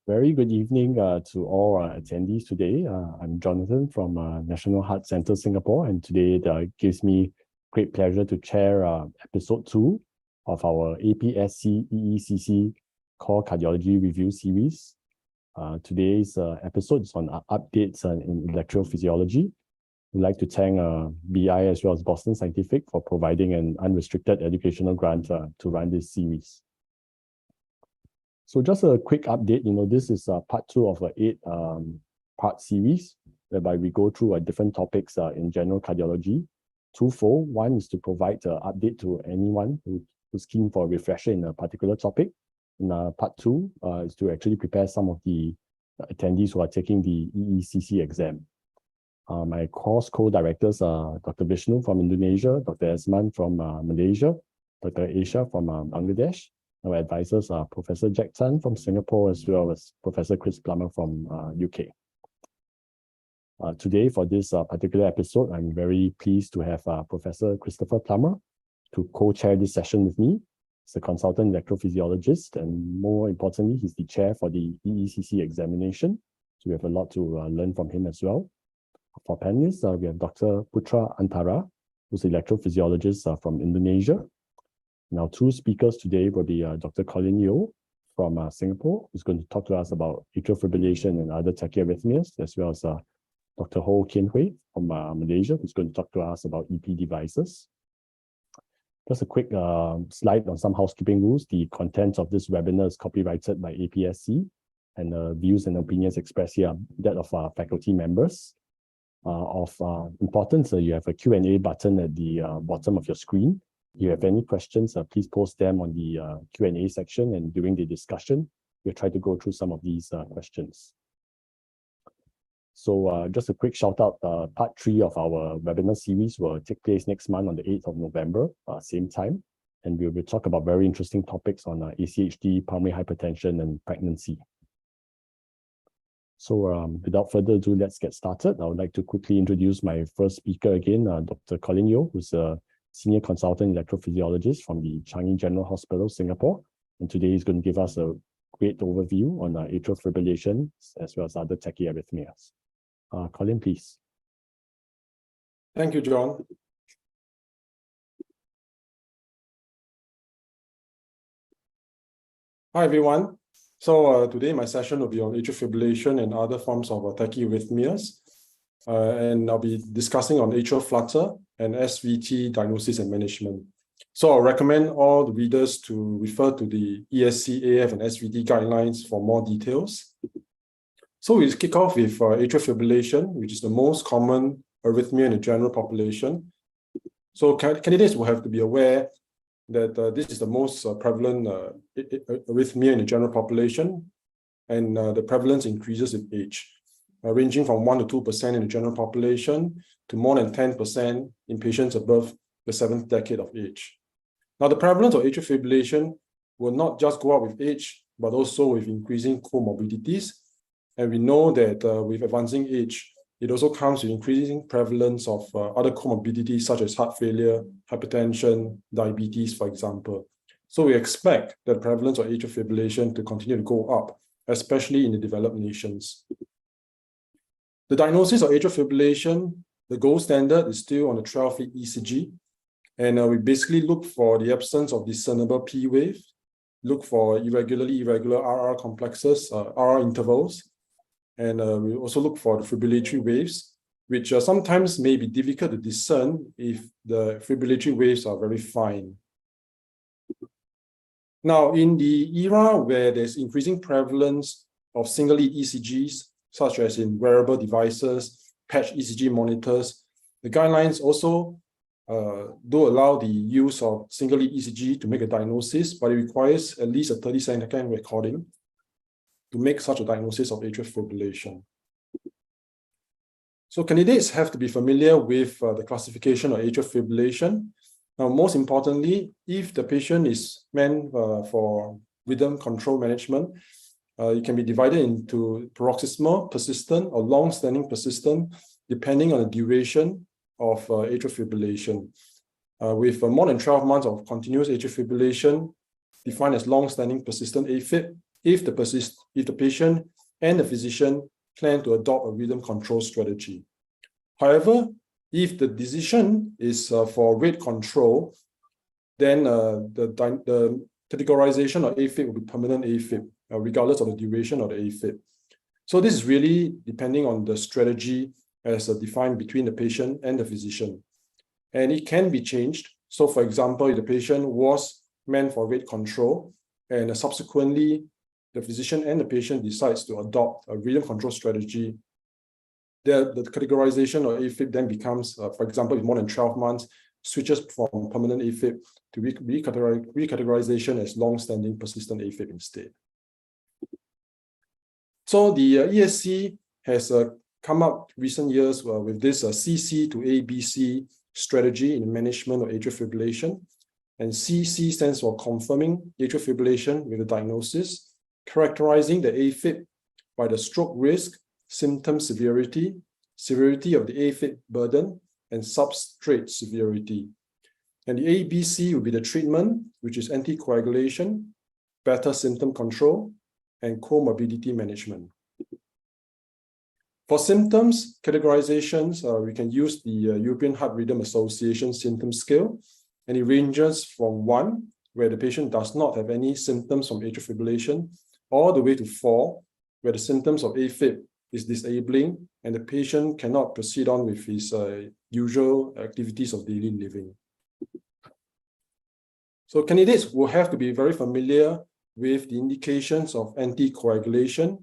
Very good evening to all attendees today. I'm Jonathan from National Heart Centre Singapore, and today it gives me great pleasure to chair episode 2 of our APSC EECC Core Cardiology Review Series. Today's episode is on updates in electrophysiology. We'd like to thank BI as well as Boston Scientific for providing an unrestricted educational grant to run this series. So just a quick update, this is part 2 of an 8-part series, whereby we go through different topics in general cardiology. Twofold. One is to provide an update to anyone who's keen for a refresher in a particular topic. And part 2 is to actually prepare some of the attendees who are taking the EECC exam. My course co-directors are Dr. Vishnu from Indonesia, Dr. Esman from Malaysia, Dr. Aisha from Bangladesh. Our advisors are Professor Jack Tan from Singapore, as well as Professor Chris Plummer from UK. Today, for this particular episode, I'm very pleased to have Professor Christopher Plummer to co-chair this session with me. He's a consultant electrophysiologist, and more importantly, he's the chair for the EECC examination. So we have a lot to learn from him as well. For panelists, we have Dr. Putra Antara, who's an electrophysiologist from Indonesia. Now, 2 speakers today will be Dr. Colin from Singapore, who's going to talk to us about atrial fibrillation and other tachyarrhythmias, as well as Dr. Ho Kian Hui from Malaysia, who's going to talk to us about EP devices. Just a quick slide on some housekeeping rules. The content of this webinar is copyrighted by APSC, and views and opinions expressed here are that of faculty members. Of importance, you have a Q&A button at the bottom of your screen. If you have any questions, please post them on the Q&A section, and during the discussion, we'll try to go through some of these questions. So just a quick shout out, part 3 of our webinar series will take place next month on the 8th of November, same time. And we will talk about very interesting topics on ACHD, pulmonary hypertension, and pregnancy. So without further ado, let's get started. I would like to quickly introduce my first speaker again, Dr. Colin who's a Senior Consultant Electrophysiologist from the Changi General Hospital, Singapore. And today he's going to give us a great overview on atrial fibrillation as well as other tachyarrhythmias. Colin, please. Thank you, John. Hi, everyone. So today my session will be on atrial fibrillation and other forms of tachyarrhythmias. And I'll be discussing on atrial flutter and SVT diagnosis and management. So I'll recommend all the readers to refer to the ESC, AF, and SVT guidelines for more details. So we kick off with atrial fibrillation, which is the most common arrhythmia in the general population. So candidates will have to be aware that this is the most prevalent arrhythmia in the general population, and the prevalence increases with age, ranging from 1 to 2% in the general population to more than 10% in patients above the 7th decade of age. Now, the prevalence of atrial fibrillation will not just go up with age, but also with increasing comorbidities. And we know that with advancing age, it also comes with increasing prevalence of other comorbidities such as heart failure, hypertension, diabetes, for example. So we expect the prevalence of atrial fibrillation to continue to go up, especially in the developed nations. The diagnosis of atrial fibrillation, the gold standard is still on the 12-lead ECG. And we basically look for the absence of discernible P wave, look for irregular RR complexes, RR intervals. And we also look for the fibrillatory waves, which sometimes may be difficult to discern if the fibrillatory waves are very fine. Now, in the era where there's increasing prevalence of single-lead ECGs, such as in wearable devices, patch ECG monitors, the guidelines also do allow the use of single-lead ECG to make a diagnosis, but it requires at least a 30-second recording to make such a diagnosis of atrial fibrillation. So candidates have to be familiar with the classification of atrial fibrillation. Now, most importantly, if the patient is meant for rhythm control management, it can be divided into paroxysmal, persistent, or long-standing persistent, depending on the duration of atrial fibrillation. With more than 12 months of continuous atrial fibrillation, defined as long-standing persistent AFib, if the patient and the physician plan to adopt a rhythm control strategy. However, if the decision is for rate control, then the categorization of AFib will be permanent AFib, regardless of the duration of the AFib. So this is really depending on the strategy as defined between the patient and the physician. And it can be changed. So for example, if the patient was meant for rate control and subsequently the physician and the patient decides to adopt a rhythm control strategy, the categorization of AFib then becomes, for example, if more than 12 months, switches from permanent AFib to recategorization as long-standing persistent AFib instead. So the ESC has come up recent years with this CC to ABC strategy in management of atrial fibrillation. And CC stands for confirming atrial fibrillation with a diagnosis, characterizing the AFib by the stroke risk, symptom severity, severity of the AFib burden, and substrate severity. And the ABC will be the treatment, which is anticoagulation, better symptom control, and comorbidity management. For symptoms categorizations, we can use the European Heart Rhythm Association symptom scale, and it ranges from 1, where the patient does not have any symptoms from atrial fibrillation, all the way to 4, where the symptoms of AFib is disabling and the patient cannot proceed on with his usual activities of daily living. So candidates will have to be very familiar with the indications of anticoagulation.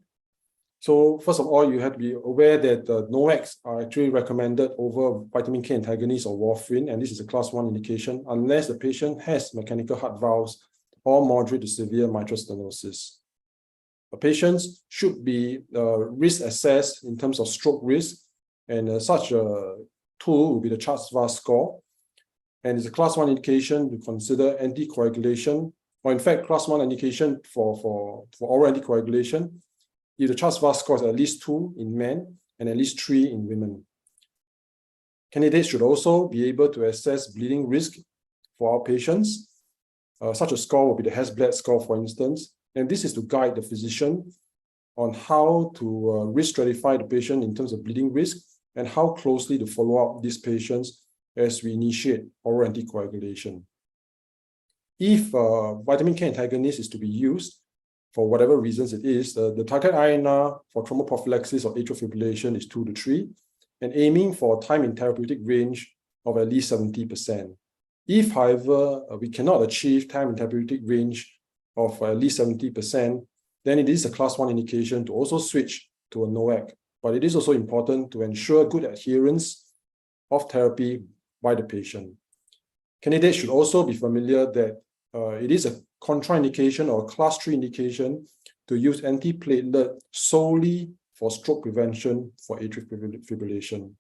So first of all, you have to be aware that NOACs are actually recommended over vitamin K antagonists or warfarin, and this is a class 1 indication unless the patient has mechanical heart valves or moderate to severe mitral stenosis. Patients should be risk assessed in terms of stroke risk, and such a tool will be the CHARTS-VAS score. And it's a class 1 indication to consider anticoagulation, or in fact, class 1 indication for oral anticoagulation if the CHARTS-VAS score is at least 2 in men and at least 3 in women. Candidates should also be able to assess bleeding risk for our patients. Such a score will be the HAS-BLED score, for instance, and this is to guide the physician on how to risk stratify the patient in terms of bleeding risk and how closely to follow up these patients as we initiate oral anticoagulation. If vitamin K antagonist is to be used, for whatever reasons it is, the target INR for thromboprophylaxis or atrial fibrillation is 2 to 3, and aiming for time in therapeutic range of at least 70%. If, however, we cannot achieve time in therapeutic range of at least 70%, then it is a class 1 indication to also switch to a NOAC. But it is also important to ensure good adherence of therapy by the patient. Candidates should also be familiar that it is a contraindication or a class 3 indication to use antiplatelet solely for stroke prevention for atrial fibrillation.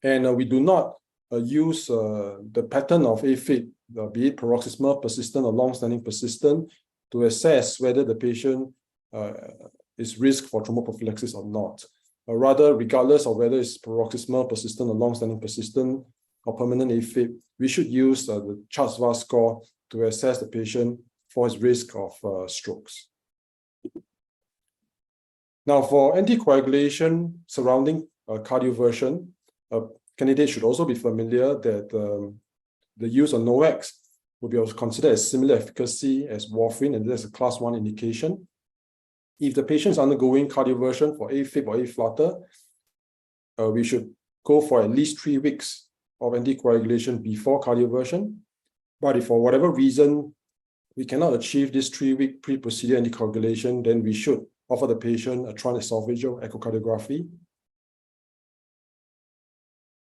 And we do not use the pattern of AFib, be it paroxysmal, persistent, or long-standing persistent, to assess whether the patient is risk for thromboprophylaxis or not. Rather, regardless of whether it's paroxysmal, persistent, or long-standing persistent, or permanent AFib, we should use the CHARTS-VAS score to assess the patient for his risk of strokes. Now, for anticoagulation surrounding cardioversion, candidates should also be familiar that the use of NOACs will be considered as similar efficacy as warfarin, and that's a class 1 indication. If the patient is undergoing cardioversion for AFib or A-flutter, we should go for at least 3 weeks of anticoagulation before cardioversion. But if for whatever reason we cannot achieve this 3-week pre-procedure anticoagulation, then we should offer the patient a transesophageal echocardiography.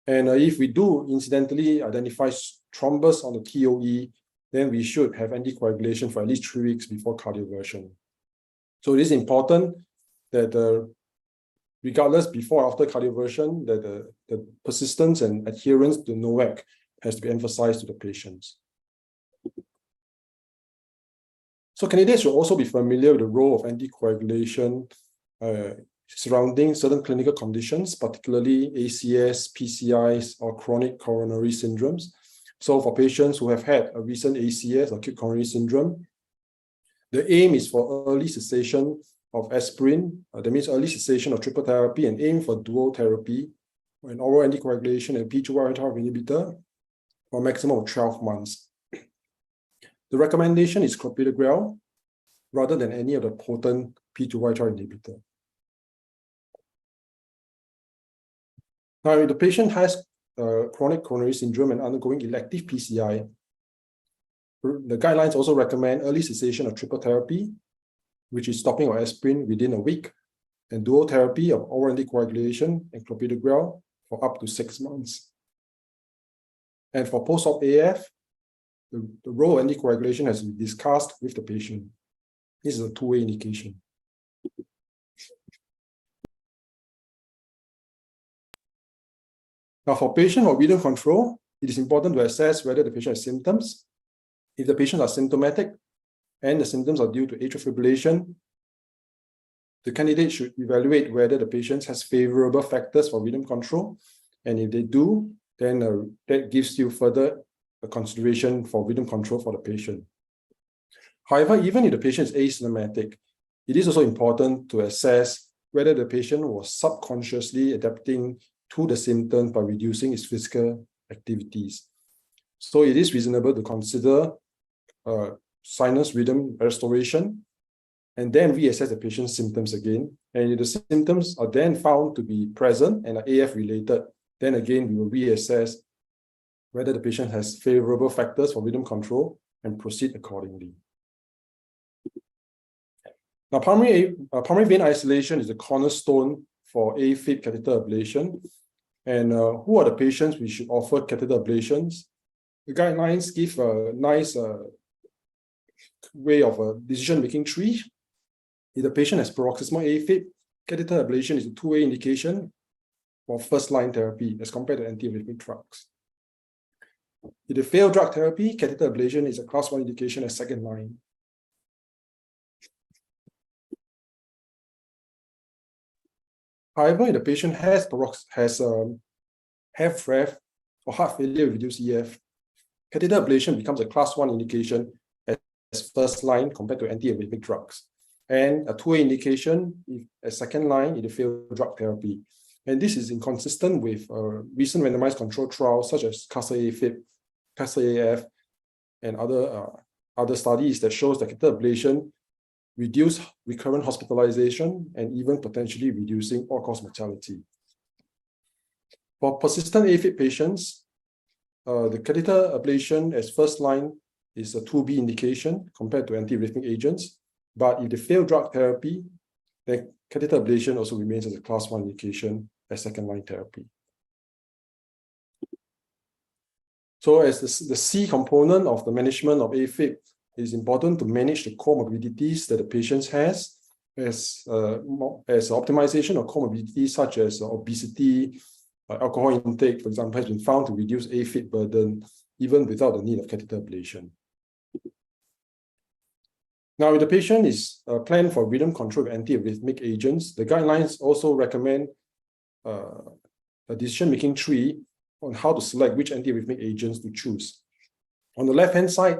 And if we do incidentally identify thrombus on the TOE, then we should have anticoagulation for at least 3 weeks before cardioversion. So it is important that regardless before or after cardioversion, that the persistence and adherence to NOAC has to be emphasized to the patients. So candidates should also be familiar with the role of anticoagulation surrounding certain clinical conditions, particularly ACS, PCIs, or chronic coronary syndromes. So for patients who have had a recent ACS, acute coronary syndrome, The aim is for early cessation of aspirin, that means early cessation of triple therapy, and aim for dual therapy, an oral anticoagulation and P2Y inhibitor for a maximum of 12 months. The recommendation is clopidogrel rather than any of the potent P2Y inhibitor. Now, if the patient has chronic coronary syndrome and undergoing elective PCI, the guidelines also recommend early cessation of triple therapy, which is stopping of aspirin within a week, and dual therapy of oral anticoagulation and clopidogrel for up to 6 months. And for post-op AF, the role of anticoagulation has been discussed with the patient. This is a two-way indication. Now, for patient or rhythm control, it is important to assess whether the patient has symptoms. If the patients are symptomatic and the symptoms are due to atrial fibrillation, the candidate should evaluate whether the patient has favorable factors for rhythm control. And if they do, then that gives you further consideration for rhythm control for the patient. However, even if the patient is asymptomatic, it is also important to assess whether the patient was subconsciously adapting to the symptoms by reducing its physical activities. So it is reasonable to consider sinus rhythm restoration and then reassess the patient's symptoms again. And if the symptoms are then found to be present and are AF related, then again we will reassess whether the patient has favorable factors for rhythm control and proceed accordingly. Now, pulmonary vein isolation is the cornerstone for AFib catheter ablation. And who are the patients we should offer catheter ablations? The guidelines give a nice way of a decision-making tree. If the patient has paroxysmal AFib, catheter ablation is a two-way indication for first-line therapy as compared to antiarrhythmic drugs. If they fail drug therapy, catheter ablation is a class 1 indication as second line. However, if the patient has HFrEF or heart failure with reduced EF, catheter ablation becomes a class 1 indication as first line compared to antiarrhythmic drugs, and a two-way indication as second line if they fail drug therapy. And this is inconsistent with recent randomized control trials such as CASA-AFib, CASA-AF, and other studies that shows that catheter ablation reduce recurrent hospitalization and even potentially reducing all-cause mortality. For persistent AFib patients, the catheter ablation as first line is a 2B indication compared to antiarrhythmic agents. But if they fail drug therapy, then catheter ablation also remains as a class 1 indication as second line therapy. So as the C component of the management of AFib, it is important to manage the comorbidities that the patient has as optimization of comorbidities such as obesity, alcohol intake, for example, has been found to reduce AFib burden even without the need of catheter ablation. Now, if the patient is planned for rhythm control of antiarrhythmic agents, the guidelines also recommend a decision-making tree on how to select which antiarrhythmic agents to choose. On the left-hand side,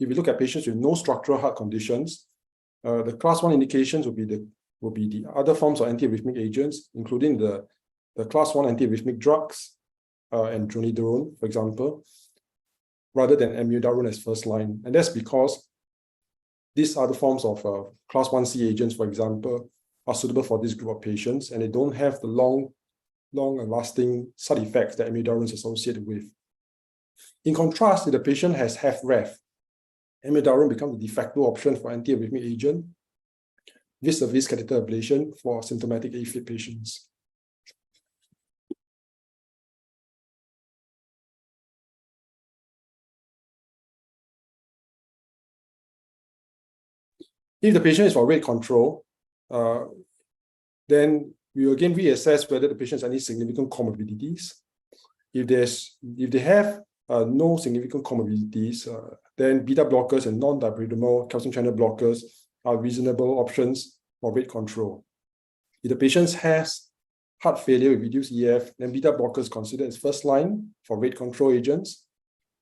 if we look at patients with no structural heart conditions, the class 1 indications will be the other forms of antiarrhythmic agents, including the class 1 antiarrhythmic drugs and dronedarone, for example, rather than amiodarone as first line. And that's because these other forms of class 1C agents, for example, are suitable for this group of patients, and they don't have the long and lasting side effects that amiodarone is associated with. In contrast, if the patient has HFrEF, amiodarone becomes the de facto option for antiarrhythmic agent vis-a-vis catheter ablation for symptomatic AFib patients. If the patient is for rate control, then we will again reassess whether the patient has any significant comorbidities. If they have no significant comorbidities, then beta blockers and non-dipyridamole calcium channel blockers are reasonable options for rate control. If the patient has heart failure with reduced EF, then beta blockers considered as first line for rate control agents.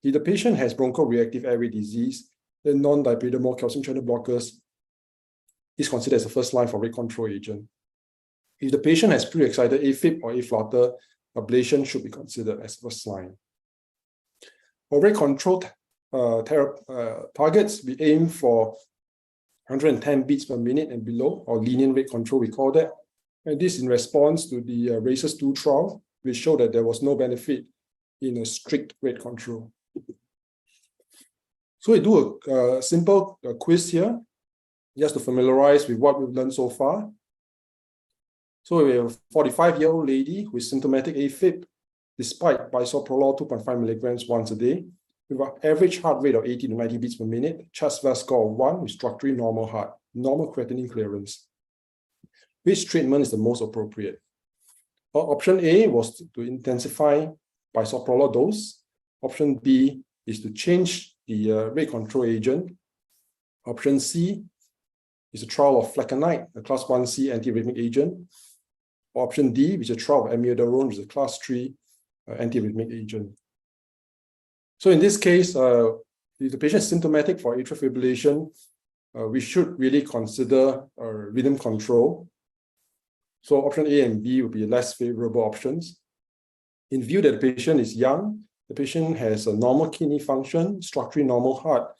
If the patient has bronchoreactive airway disease, then non-dipyridamole calcium channel blockers is considered as a first line for rate control agent. If the patient has pre-excited AFib or A-flutter, ablation should be considered as first line. For rate control targets, we aim for 110 beats per minute and below, or lenient rate control, we call that. And this in response to the RACES-2 trial, which showed that there was no benefit in a strict rate control. So we do a simple quiz here, just to familiarize with what we've learned so far. So we have a 45-year-old lady with symptomatic AFib, despite bisoprolol 2.5 milligrams once a day, with an average heart rate of 80 to 90 beats per minute, CHA2DS2-VASc score of 1 with structurally normal heart, normal creatinine clearance. Which treatment is the most appropriate? Option A was to intensify bisoprolol dose. Option B is to change the rate control agent. Option C is a trial of flecainide, a class 1C antiarrhythmic agent. Option D, which is a trial of amiodarone, which is a class 3 antiarrhythmic agent. So in this case, if the patient is symptomatic for atrial fibrillation, we should really consider rhythm control. So option A and B would be less favorable options. In view that the patient is young, the patient has a normal kidney function, structurally normal heart,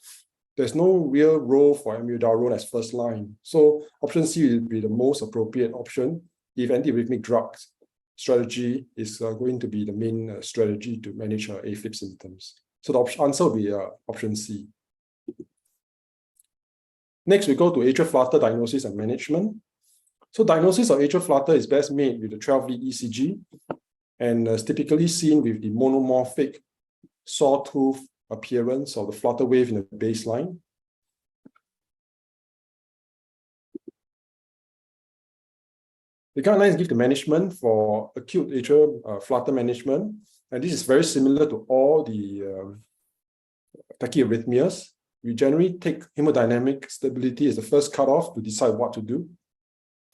there's no real role for amiodarone as first line. So option C will be the most appropriate option if antiarrhythmic drugs strategy is going to be the main strategy to manage AFib symptoms. So the answer will be option C. Next, we go to atrial flutter diagnosis and management. So diagnosis of atrial flutter is best made with the 12-lead ECG and is typically seen with the monomorphic sawtooth appearance of the flutter wave in the baseline. The guidelines give the management for acute atrial flutter management, and this is very similar to all the tachyarrhythmias. We generally take hemodynamic stability as the first cutoff to decide what to do.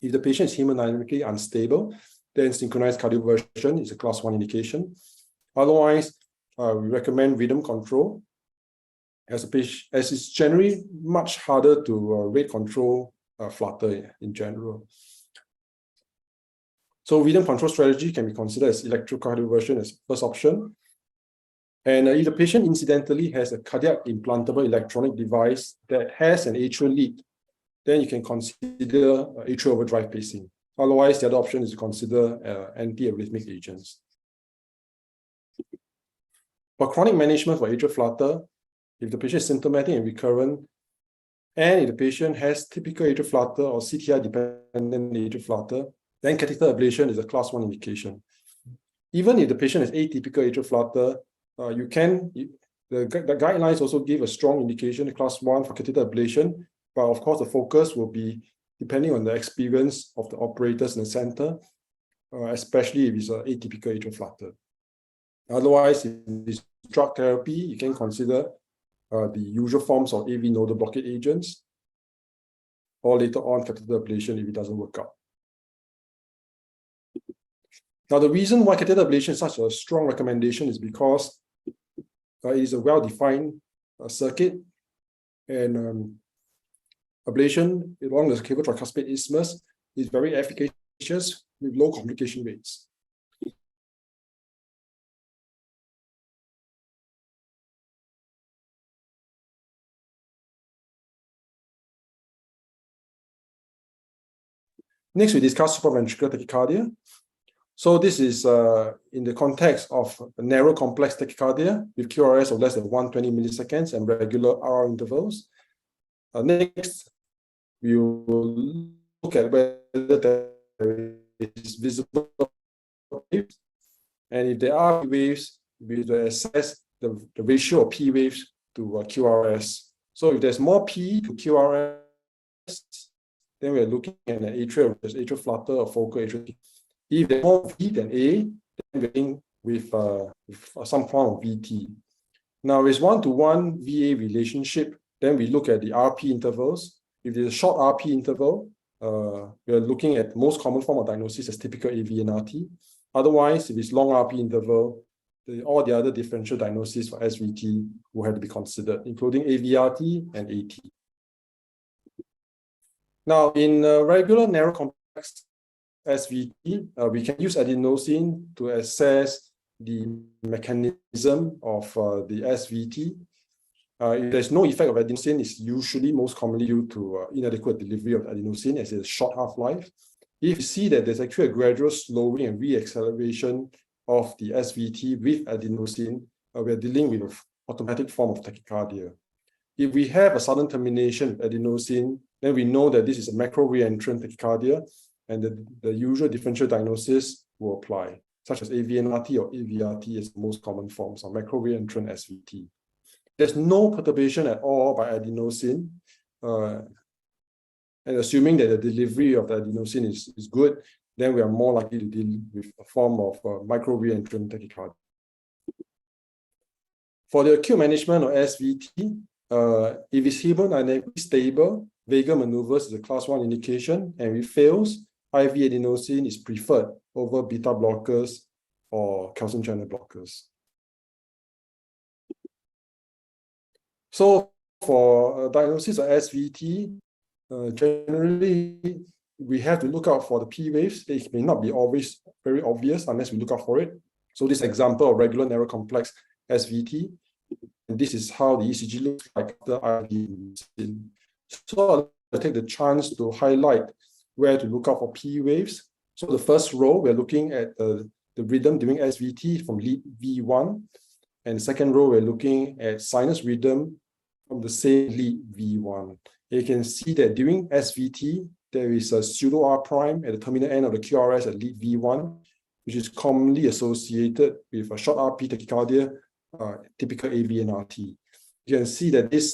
If the patient is hemodynamically unstable, then synchronized cardioversion is a class 1 indication. Otherwise, we recommend rhythm control as it's generally much harder to rate control flutter in general. So rhythm control strategy can be considered as electrocardioversion as first option. And if the patient incidentally has a cardiac implantable electronic device that has an atrial lead, then you can consider atrial overdrive pacing. Otherwise, the other option is to consider antiarrhythmic agents. For chronic management for atrial flutter, if the patient is symptomatic and recurrent, and if the patient has typical atrial flutter or CTI-dependent atrial flutter, then catheter ablation is a class 1 indication. Even if the patient has atypical atrial flutter, the guidelines also give a strong indication, class 1 for catheter ablation, but of course the focus will be depending on the experience of the operators in the center, especially if it's an atypical atrial flutter. Otherwise, if it's drug therapy, you can consider the usual forms of AV nodal blockade agents, or later on catheter ablation if it doesn't work out. Now, the reason why catheter ablation is such a strong recommendation is because it is a well-defined circuit, and ablation along the cable tricuspid isthmus is very efficacious with low complication rates. Next, we discuss supraventricular tachycardia. So this is in the context of a narrow complex tachycardia with QRS of less than 120 milliseconds and regular RR intervals. Next, we will look at whether there is visible waves. And if there are waves, we will assess the ratio of P waves to QRS. So if there's more P to QRS, then we're looking at an atrial flutter or focal atrial. If there's more V than A, then we're looking with some form of VT. Now, with 1-to-1 VA relationship, then we look at the RP intervals. If there's a short RP interval, we're looking at most common form of diagnosis as typical AV and RT. Otherwise, if it's long RP interval, all the other differential diagnoses for SVT will have to be considered, including AVRT and AT. Now, in regular narrow complex SVT, we can use adenosine to assess the mechanism of the SVT. If there's no effect of adenosine, it's usually most commonly due to inadequate delivery of adenosine, as it's a short half-life. If you see that there's actually a gradual slowing and re-acceleration of the SVT with adenosine, we're dealing with an automatic form of tachycardia. If we have a sudden termination of adenosine, then we know that this is a macro reentrant tachycardia, and the usual differential diagnosis will apply, such as AVNRT or AVRT as the most common forms of macro reentrant SVT. There's no perturbation at all by adenosine, and assuming that the delivery of the adenosine is good, then we are more likely to deal with a form of micro reentrant tachycardia. For the acute management of SVT, if it's hemodynamically stable, vagal maneuvers is a class 1 indication, and if it fails, IV adenosine is preferred over beta blockers or calcium channel blockers. So for diagnosis of SVT, generally, we have to look out for the P waves. They may not be always very obvious unless we look out for it. So this example of regular narrow complex SVT, and this is how the ECG looks like after IV. So I'll take the chance to highlight where to look out for P waves. So the first row, we're looking at the rhythm during SVT from lead V1. And the second row, we're looking at sinus rhythm from the same lead V1. You can see that during SVT, there is a pseudo R prime at the terminal end of the QRS at lead V1, which is commonly associated with a short RP tachycardia, typical AVNRT. You can see that this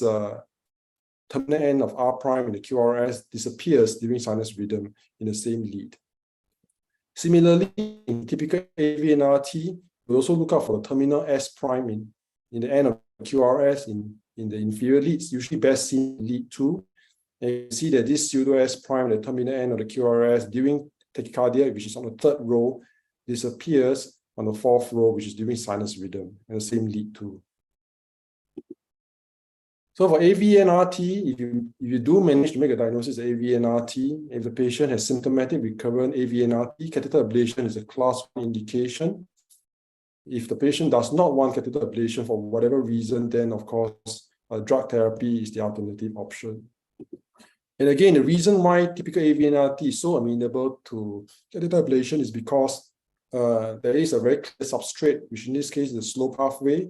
terminal end of R prime in the QRS disappears during sinus rhythm in the same lead. Similarly, in typical AVNRT, we also look out for the terminal S prime in the end of the QRS in the inferior leads, usually best seen in lead 2. And you see that this pseudo S prime at the terminal end of the QRS during tachycardia, which is on the third row, disappears on the fourth row, which is during sinus rhythm, and the same lead 2. So for AVNRT, if you do manage to make a diagnosis of AVNRT, if the patient has symptomatic recurrent AVNRT, catheter ablation is a class 1 indication. If the patient does not want catheter ablation for whatever reason, then of course, drug therapy is the alternative option. And again, the reason why typical AVNRT is so amenable to catheter ablation is because there is a very clear substrate, which in this case is a slow pathway,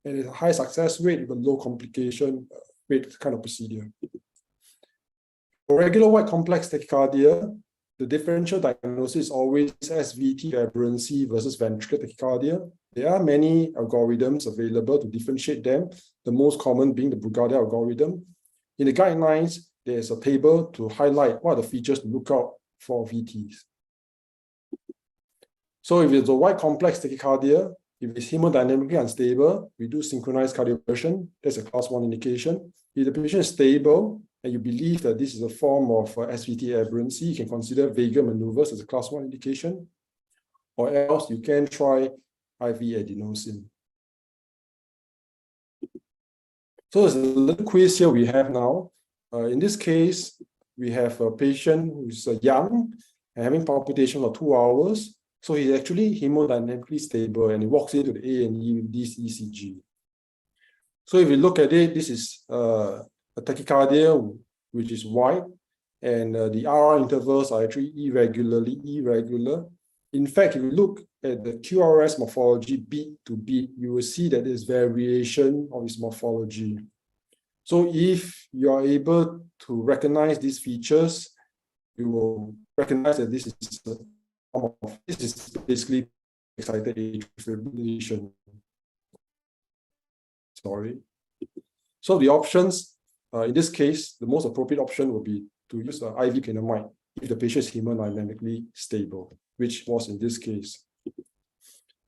and a high success rate with a low complication rate kind of procedure. For regular white complex tachycardia, the differential diagnosis is always SVT aberrancy versus ventricular tachycardia. There are many algorithms available to differentiate them, the most common being the Brugada algorithm. In the guidelines, there's a table to highlight what are the features to look out for VTs. So if it's a white complex tachycardia, if it's hemodynamically unstable, we do synchronized cardioversion. That's a class 1 indication. If the patient is stable and you believe that this is a form of SVT aberrancy, you can consider vagal maneuvers as a class 1 indication, or else you can try IV adenosine. So there's a little quiz here we have now. In this case, we have a patient who's young and having palpitation for 2 hours. So he's actually hemodynamically stable and he walks into the A&E with this ECG. So if you look at it, this is a tachycardia which is white, and the RR intervals are actually irregular. In fact, if you look at the QRS morphology beat to beat, you will see that there's variation of its morphology. So if you are able to recognize these features, you will recognize that this is basically excited atrial fibrillation. Sorry. So the options, in this case, the most appropriate option would be to use IV clinomide if the patient is hemodynamically stable, which was in this case.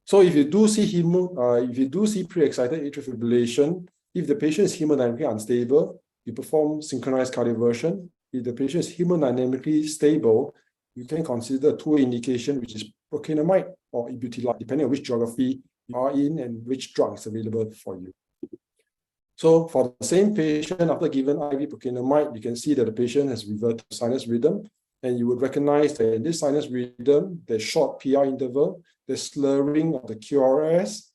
So if you do see pre-excited atrial fibrillation, if the patient is hemodynamically unstable, you perform synchronized cardioversion. If the patient is hemodynamically stable, you can consider a two-way indication, which is procainamide or ibutilide, depending on which geography you are in and which drug is available for you. So for the same patient, after given IV procainamide, you can see that the patient has reverted to sinus rhythm, and you would recognize that in this sinus rhythm, there's short PR interval, there's slurring of the QRS,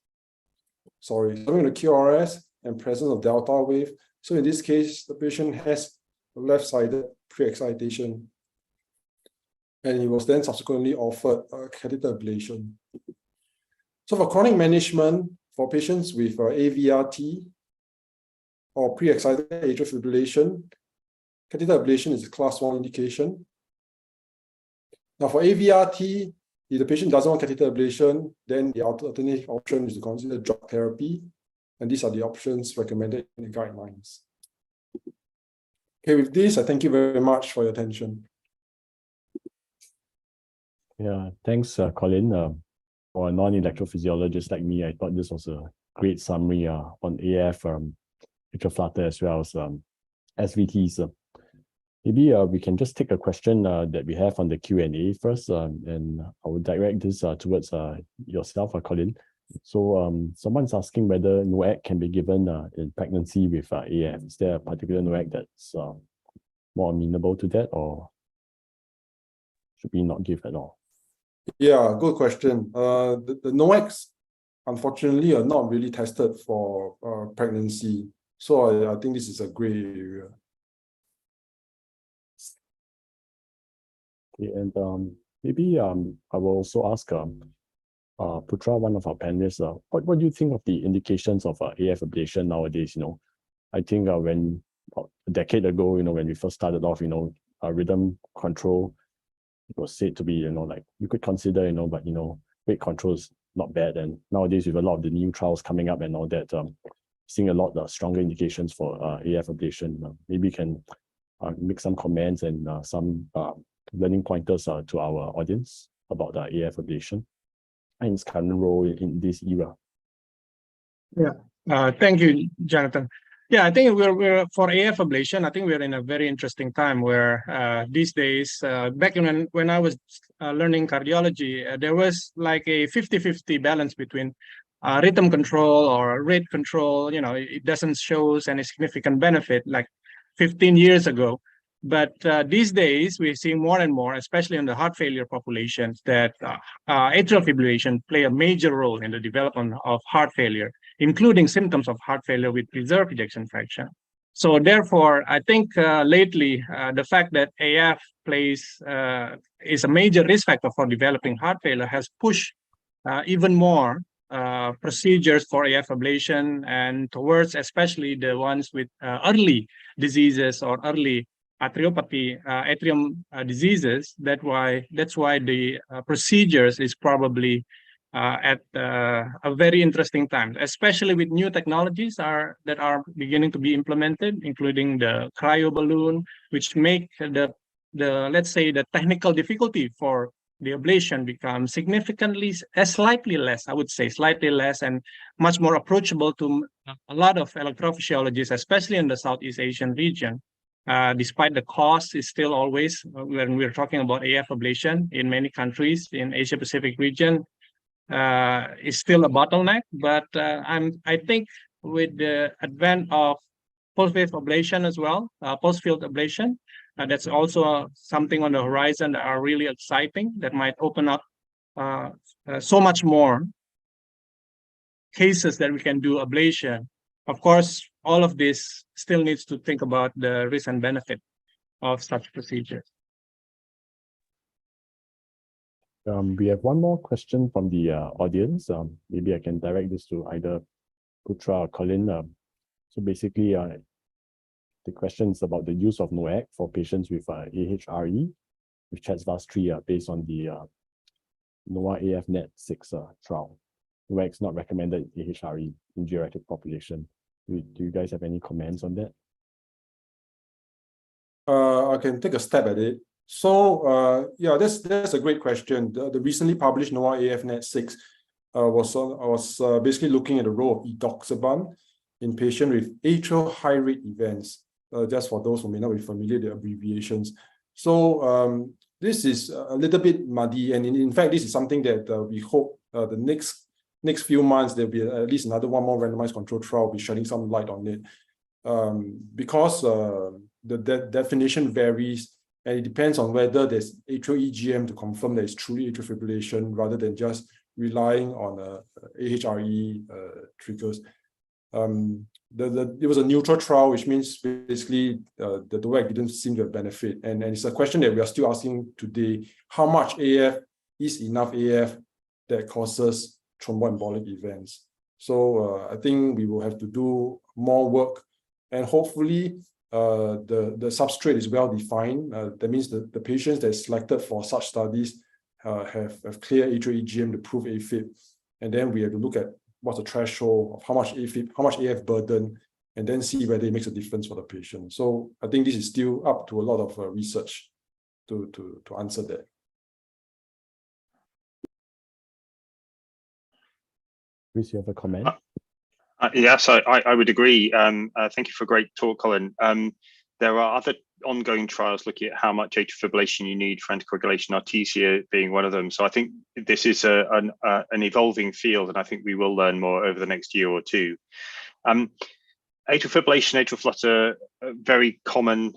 and presence of delta wave. So in this case, the patient has left-sided pre-excitation, and he was then subsequently offered catheter ablation. So for chronic management, for patients with AVRT or pre-excited atrial fibrillation, catheter ablation is a class 1 indication. Now for AVRT, if the patient doesn't want catheter ablation, then the alternative option is to consider drug therapy, and these are the options recommended in the guidelines. Okay, with this, I thank you very much for your attention. Yeah, thanks, Colin. For a non-electrophysiologist like me, I thought this was a great summary on AF, atrial flutter, as well as SVTs. Maybe we can just take a question that we have on the Q&A first, and I will direct this towards yourself, Colin. So someone's asking whether NOAC can be given in pregnancy with AF. Is there a particular NOAC that's more amenable to that, or should we not give at all? Yeah, good question. The NOACs, unfortunately, are not really tested for pregnancy. So I think this is a gray area. Okay, and maybe I will also ask Putra, one of our panelists, what do you think of the indications of AF ablation nowadays? I think when a decade ago, when we first started off, rhythm control, it was said to be, like you could consider, but rate control is not bad. And nowadays, with a lot of the new trials coming up and all that, seeing a lot of stronger indications for AF ablation. Maybe you can make some comments and some learning pointers to our audience about the AF ablation and its current role in this era. Yeah, thank you, Jonathan. Yeah, I think we're for AF ablation. I think we're in a very interesting time where these days, back when I was learning cardiology, there was like a 50-50 balance between rhythm control or rate control. It doesn't show any significant benefit like 15 years ago. But these days, we're seeing more and more, especially in the heart failure populations, that atrial fibrillation play a major role in the development of heart failure, including symptoms of heart failure with preserved ejection fraction. So therefore, I think lately, the fact that AF is a major risk factor for developing heart failure has pushed even more procedures for AF ablation, and towards especially the ones with early diseases or early atriopathy, atrium diseases. That's why the procedures is probably at a very interesting time, especially with new technologies that are beginning to be implemented, including the cryo balloon, which make the let's say the technical difficulty for the ablation become slightly less, I would say slightly less, and much more approachable to a lot of electrophysiologists, especially in the Southeast Asian region. Despite the cost is still always, when we're talking about AF ablation in many countries in Asia Pacific region, is still a bottleneck. But I think with the advent of pulse-wave ablation as well, pulse field ablation, that's also something on the horizon that are really exciting, that might open up so much more cases that we can do ablation. Of course, all of this still needs to think about the risk and benefit of such procedures. We have one more question from the audience. Maybe I can direct this to either Putra or Colin. So basically, the question is about the use of NOAC for patients with AHRE, with chest valve 3, based on the NOAA AF-NET6 trial. NOAC is not recommended in AHRE in geriatric population. Do you guys have any comments on that? I can take a stab at it. So yeah, that's a great question. The recently published NOAA AF-NET6 was basically looking at the role of edoxaban in patients with atrial high rate events. Just for those who may not be familiar with the abbreviations. So this is a little bit muddy, and in fact, this is something that we hope the next next few months, there'll be at least another one more randomized control trial. Will be shedding some light on it. Because the definition varies, and it depends on whether there's atrial EGM to confirm that it's truly atrial fibrillation rather than just relying on AHRE triggers. It was a neutral trial, which means basically the DOAC didn't seem to have benefit. And it's a question that we are still asking today: how much AF is enough AF that causes thromboembolic events? So I think we will have to do more work, and hopefully the substrate is well defined. That means the patients that are selected for such studies have clear atrial EGM to prove AFib, and then we have to look at what's the threshold of how much AFib, how much AF burden, and then see whether it makes a difference for the patient. So I think this is still up to a lot of research to answer that. Chris, you have a comment? Yes, I would agree. Thank you for a great talk, Colin. There are other ongoing trials looking at how much atrial fibrillation you need for anticoagulation, Artesia being one of them. So I think this is an evolving field, and I think we will learn more over the next year or two. Atrial fibrillation, atrial flutter, very common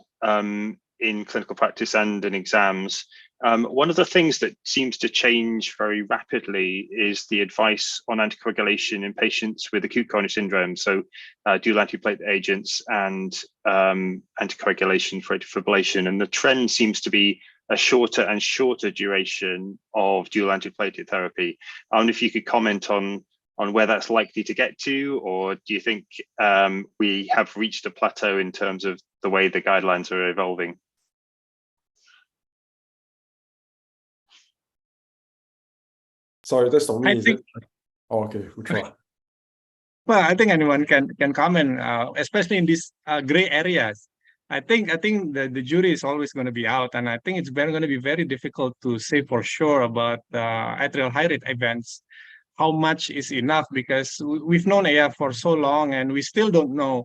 in clinical practice and in exams. One of the things that seems to change very rapidly is the advice on anticoagulation in patients with acute coronary syndrome, so dual antiplatelet agents and anticoagulation for atrial fibrillation. And the trend seems to be a shorter and shorter duration of dual antiplatelet therapy. I wonder if you could comment on where that's likely to get to, or do you think we have reached a plateau in terms of the way the guidelines are evolving? Sorry, that's on me. I think, oh, okay, Putra. well, I think anyone can comment, especially in these gray areas. I think the jury is always going to be out, and I think it's going to be very difficult to say for sure about atrial high rate events. How much is enough, because we've known AF for so long and we still don't know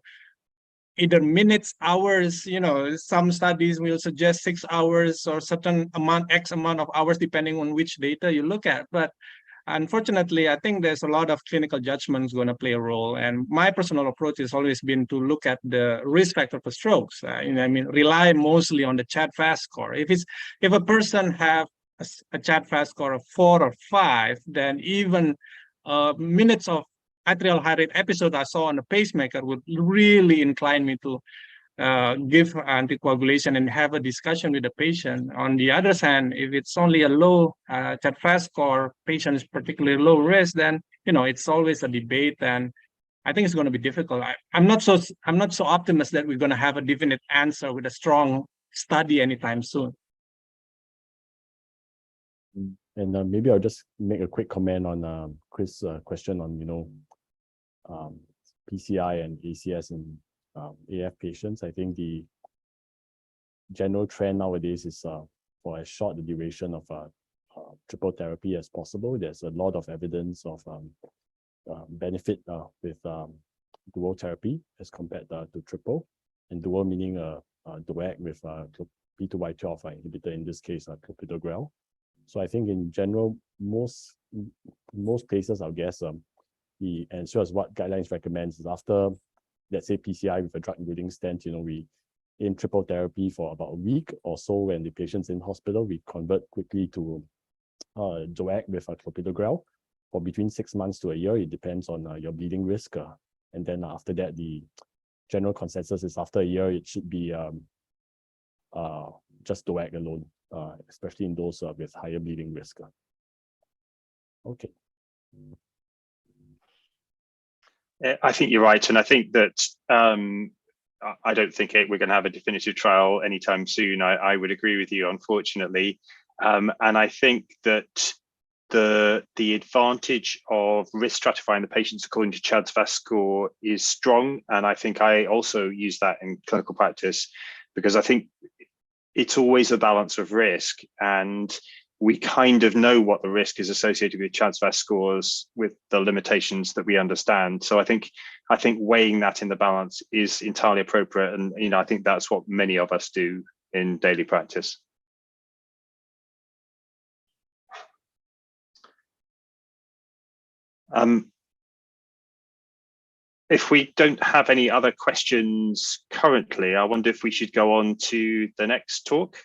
either minutes, hours. Some studies will suggest 6 hours or certain amount, X amount of hours, depending on which data you look at. But unfortunately, I think there's a lot of clinical judgments going to play a role. And my personal approach has always been to look at the risk factor for strokes. Rely mostly on the CHA2DS2-VASc score. If a person have a CHA2DS2-VASc score of 4 or 5, then even minutes of atrial high rate episode I saw on the pacemaker would really incline me to give anticoagulation and have a discussion with the patient. On the other hand, if it's only a low CHA2DS2-VASc score, patient is particularly low risk, then it's always a debate, and I think it's going to be difficult. I'm not so optimistic that we're going to have a definite answer with a strong study anytime soon. And maybe I'll just make a quick comment on Chris' question on PCI and ACS in AF patients. I think the general trend nowadays is for as short the duration of triple therapy as possible. There's a lot of evidence of benefit with dual therapy as compared to triple, and dual meaning DOAC with P2Y12 inhibitor, in this case clopidogrel. So I think in general, most places, I guess, the answer is what guidelines recommends is after, let's say, PCI with a drug-eluting stent, we in triple therapy for about a week or so. When the patient's in hospital, we convert quickly to DOAC with clopidogrel for between 6 months to a year. It depends on your bleeding risk. And then after that, the general consensus is after a year, it should be just DOAC alone, especially in those with higher bleeding risk. Okay. I think you're right, and I think that I don't think we're going to have a definitive trial anytime soon. I would agree with you, unfortunately, and I think that the advantage of risk stratifying the patients according to CHA2DS2-VASc score is strong, and I think I also use that in clinical practice, because I think it's always a balance of risk, and we kind of know what the risk is associated with CHA2DS2-VASc scores with the limitations that we understand. So I think weighing that in the balance is entirely appropriate, and I think that's what many of us do in daily practice. If we don't have any other questions currently, I wonder if we should go on to the next talk.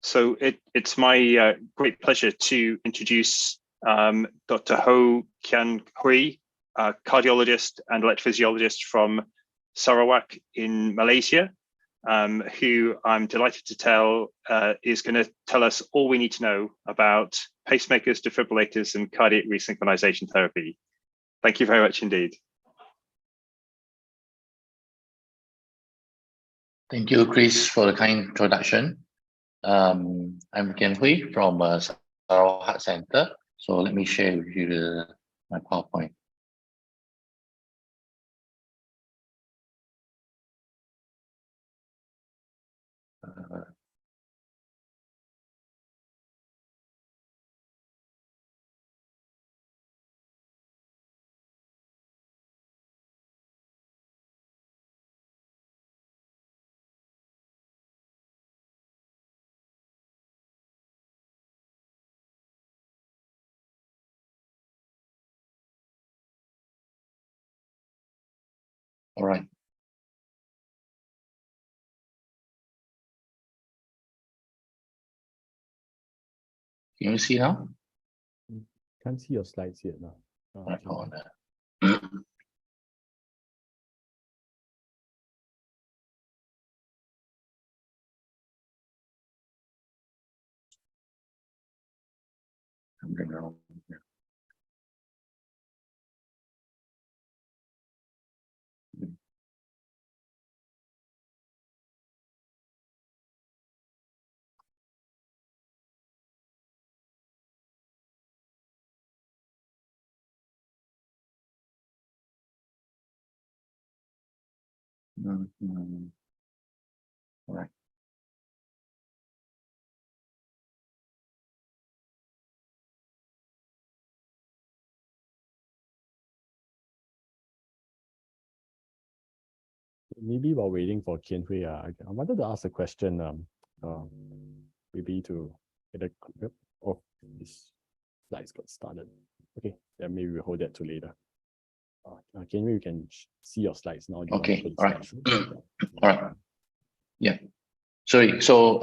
So it's my great pleasure to introduce Dr. Ho Kian Hui, a cardiologist and electrophysiologist from Sarawak in Malaysia, who I'm delighted to tell is going to tell us all we need to know about pacemakers, defibrillators, and cardiac resynchronization therapy. Thank you very much indeed. Thank you, Chris, for the kind introduction. I'm Kian Hui from Sarawak Heart Center. So let me share with you my PowerPoint. All right. Can you see now? Can't see your slides yet now. Right on. Something wrong here. All right. Maybe while waiting for Kian Hui, I wanted to ask a question. Maybe to get a oh, this slides got started. Okay, then maybe we'll hold that to later. Kian Hui, you can see your slides now. Okay, all right. All right. Yeah. Sorry. So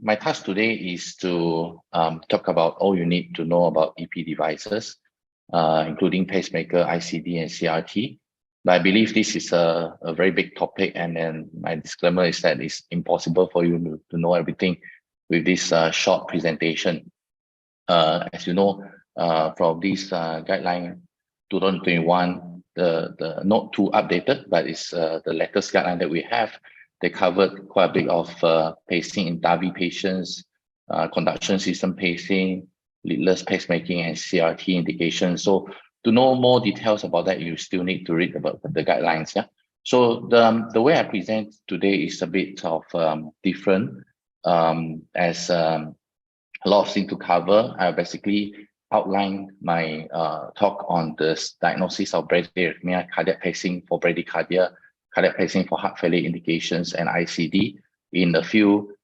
my task today is to talk about all you need to know about EP devices, including pacemaker, ICD, and CRT. But I believe this is a very big topic, and then my disclaimer is that it's impossible for you to know everything with this short presentation. As you know, from this guideline 2021, the not too updated, but it's the latest guideline that we have. They covered quite a bit of pacing in DAVI patients, conduction system pacing, leadless pacemaking, and CRT indications. So to know more details about that, you still need to read about the guidelines. Yeah. So the way I present today is a bit of different, as a lot of things to cover. I basically outline my talk on the diagnosis of bradyarrhythmia, cardiac pacing for bradycardia, cardiac pacing for heart failure indications, and ICD in a few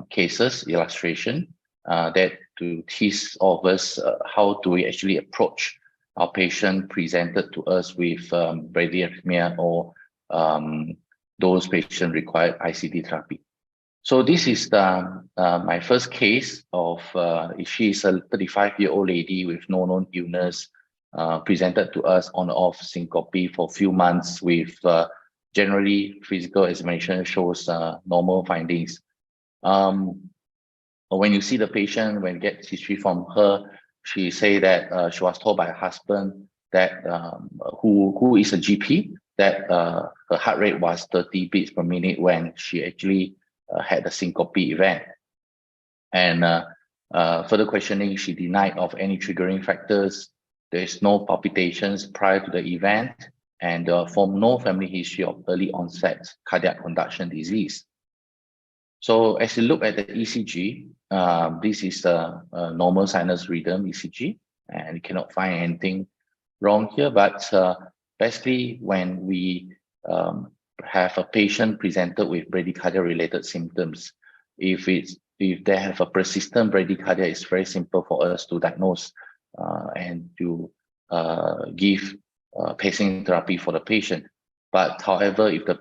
cases, illustration, that to teach all of us how do we actually approach our patient presented to us with bradyarrhythmia or those patients require ICD therapy. So this is my first case of, she's a 35-year-old lady with no known illness, presented to us on off syncope for a few months with generally physical examination shows normal findings. When you see the patient, when you get history from her, she say that she was told by her husband that who is a GP, that her heart rate was 30 beats per minute when she actually had the syncope event. And further questioning, she denied of any triggering factors. There is no palpitations prior to the event, and from no family history of early onset cardiac conduction disease. So as you look at the ECG, this is a normal sinus rhythm ECG, and you cannot find anything wrong here. But basically, when we have a patient presented with bradycardia-related symptoms, if they have a persistent bradycardia, it's very simple for us to diagnose and to give pacing therapy for the patient. But however, if the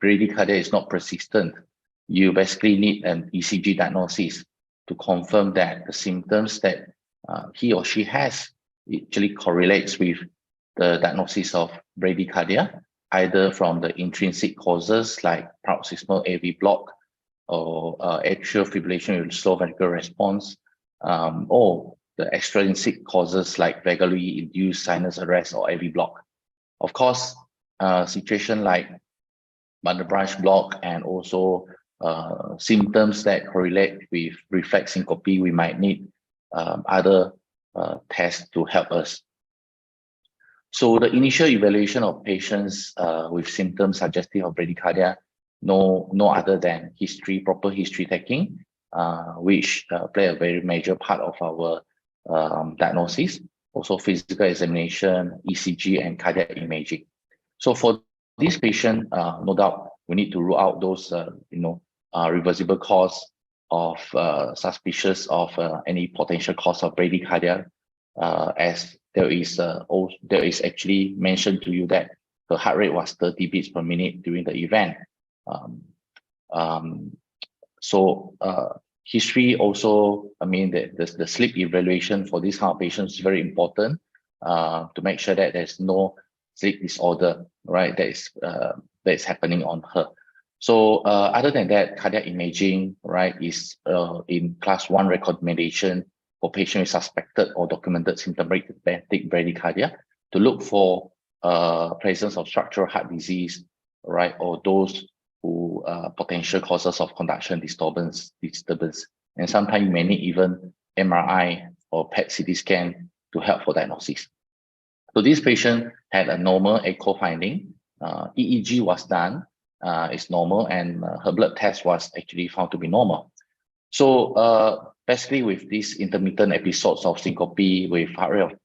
bradycardia is not persistent, you basically need an ECG diagnosis to confirm that the symptoms that he or she has actually correlates with the diagnosis of bradycardia, either from the intrinsic causes like paroxysmal AV block or atrial fibrillation with slow ventricular response, or the extrinsic causes like vaguely induced sinus arrest or AV block. Of course, situation like bundle branch block and also symptoms that correlate with reflex syncope, we might need other tests to help us. So the initial evaluation of patients with symptoms suggestive of bradycardia, no other than proper history taking, which play a very major part of our diagnosis. Also physical examination, ECG, and cardiac imaging. So for this patient, no doubt we need to rule out those reversible cause of suspicious of any potential cause of bradycardia, as there is actually mentioned to you that the heart rate was 30 beats per minute during the event. History also, I mean, the sleep evaluation for this kind of patients is very important to make sure that there's no sleep disorder, right, that is happening on her. So other than that, cardiac imaging, right, is in class 1 recommendation for patients with suspected or documented symptomatic bradycardia to look for presence of structural heart disease, right, or those who potential causes of conduction disturbance, and sometimes you may need even MRI or PET-CT scan to help for diagnosis. So this patient had a normal echo finding. EEG was done, it's normal, and her blood test was actually found to be normal. So basically, with these intermittent episodes of syncope with heart rate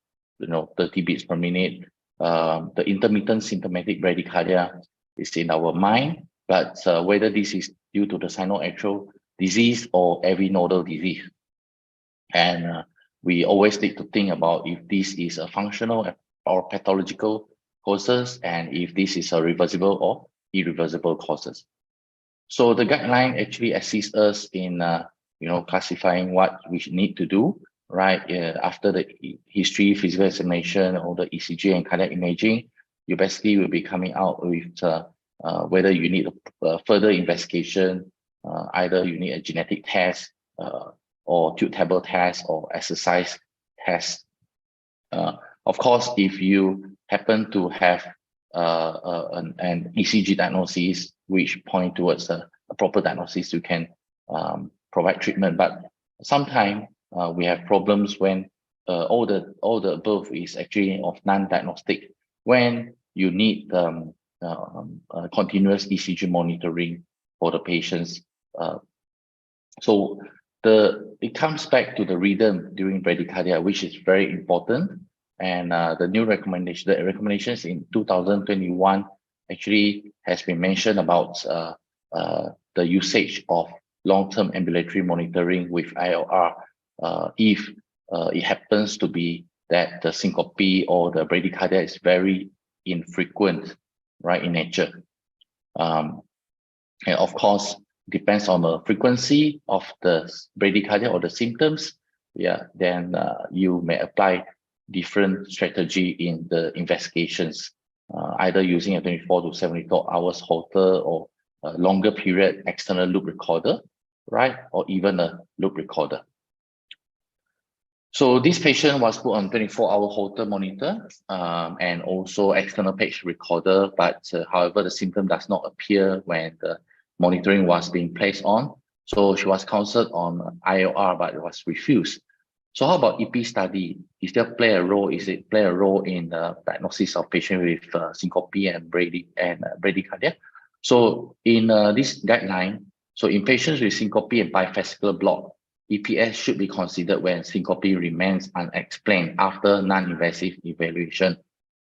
of 30 beats per minute, the intermittent symptomatic bradycardia is in our mind, but whether this is due to the sinoatrial disease or AV nodal disease. And we always need to think about if this is a functional or pathological causes, and if this is a reversible or irreversible causes. So the guideline actually assists us in classifying what we need to do, right? After the history, physical examination, or the ECG and cardiac imaging, you basically will be coming out with whether you need further investigation, either you need a genetic test or tube table test or exercise test. Of course, if you happen to have an ECG diagnosis which point towards a proper diagnosis, you can provide treatment. But sometimes we have problems when all the above is actually of non-diagnostic, when you need continuous ECG monitoring for the patients. So it comes back to the rhythm during bradycardia, which is very important. And the recommendations in 2021 actually has been mentioned about the usage of long-term ambulatory monitoring with ILR if it happens to be that the syncope or the bradycardia is very infrequent, right, in nature. And of course, depends on the frequency of the bradycardia or the symptoms. Yeah, then you may apply different strategy in the investigations, either using a 24 to 72 hours Holter or a longer period external loop recorder, right, or even a loop recorder. So this patient was put on 24-hour Holter monitor and also external page recorder, but however, the symptom does not appear when the monitoring was being placed on. So she was counseled on ILR, but it was refused. So how about EP study? Is there play a role? Is it play a role in the diagnosis of patient with syncope and bradycardia? So in this guideline, so in patients with syncope and bifascicular block, EPS should be considered when syncope remains unexplained after non-invasive evaluation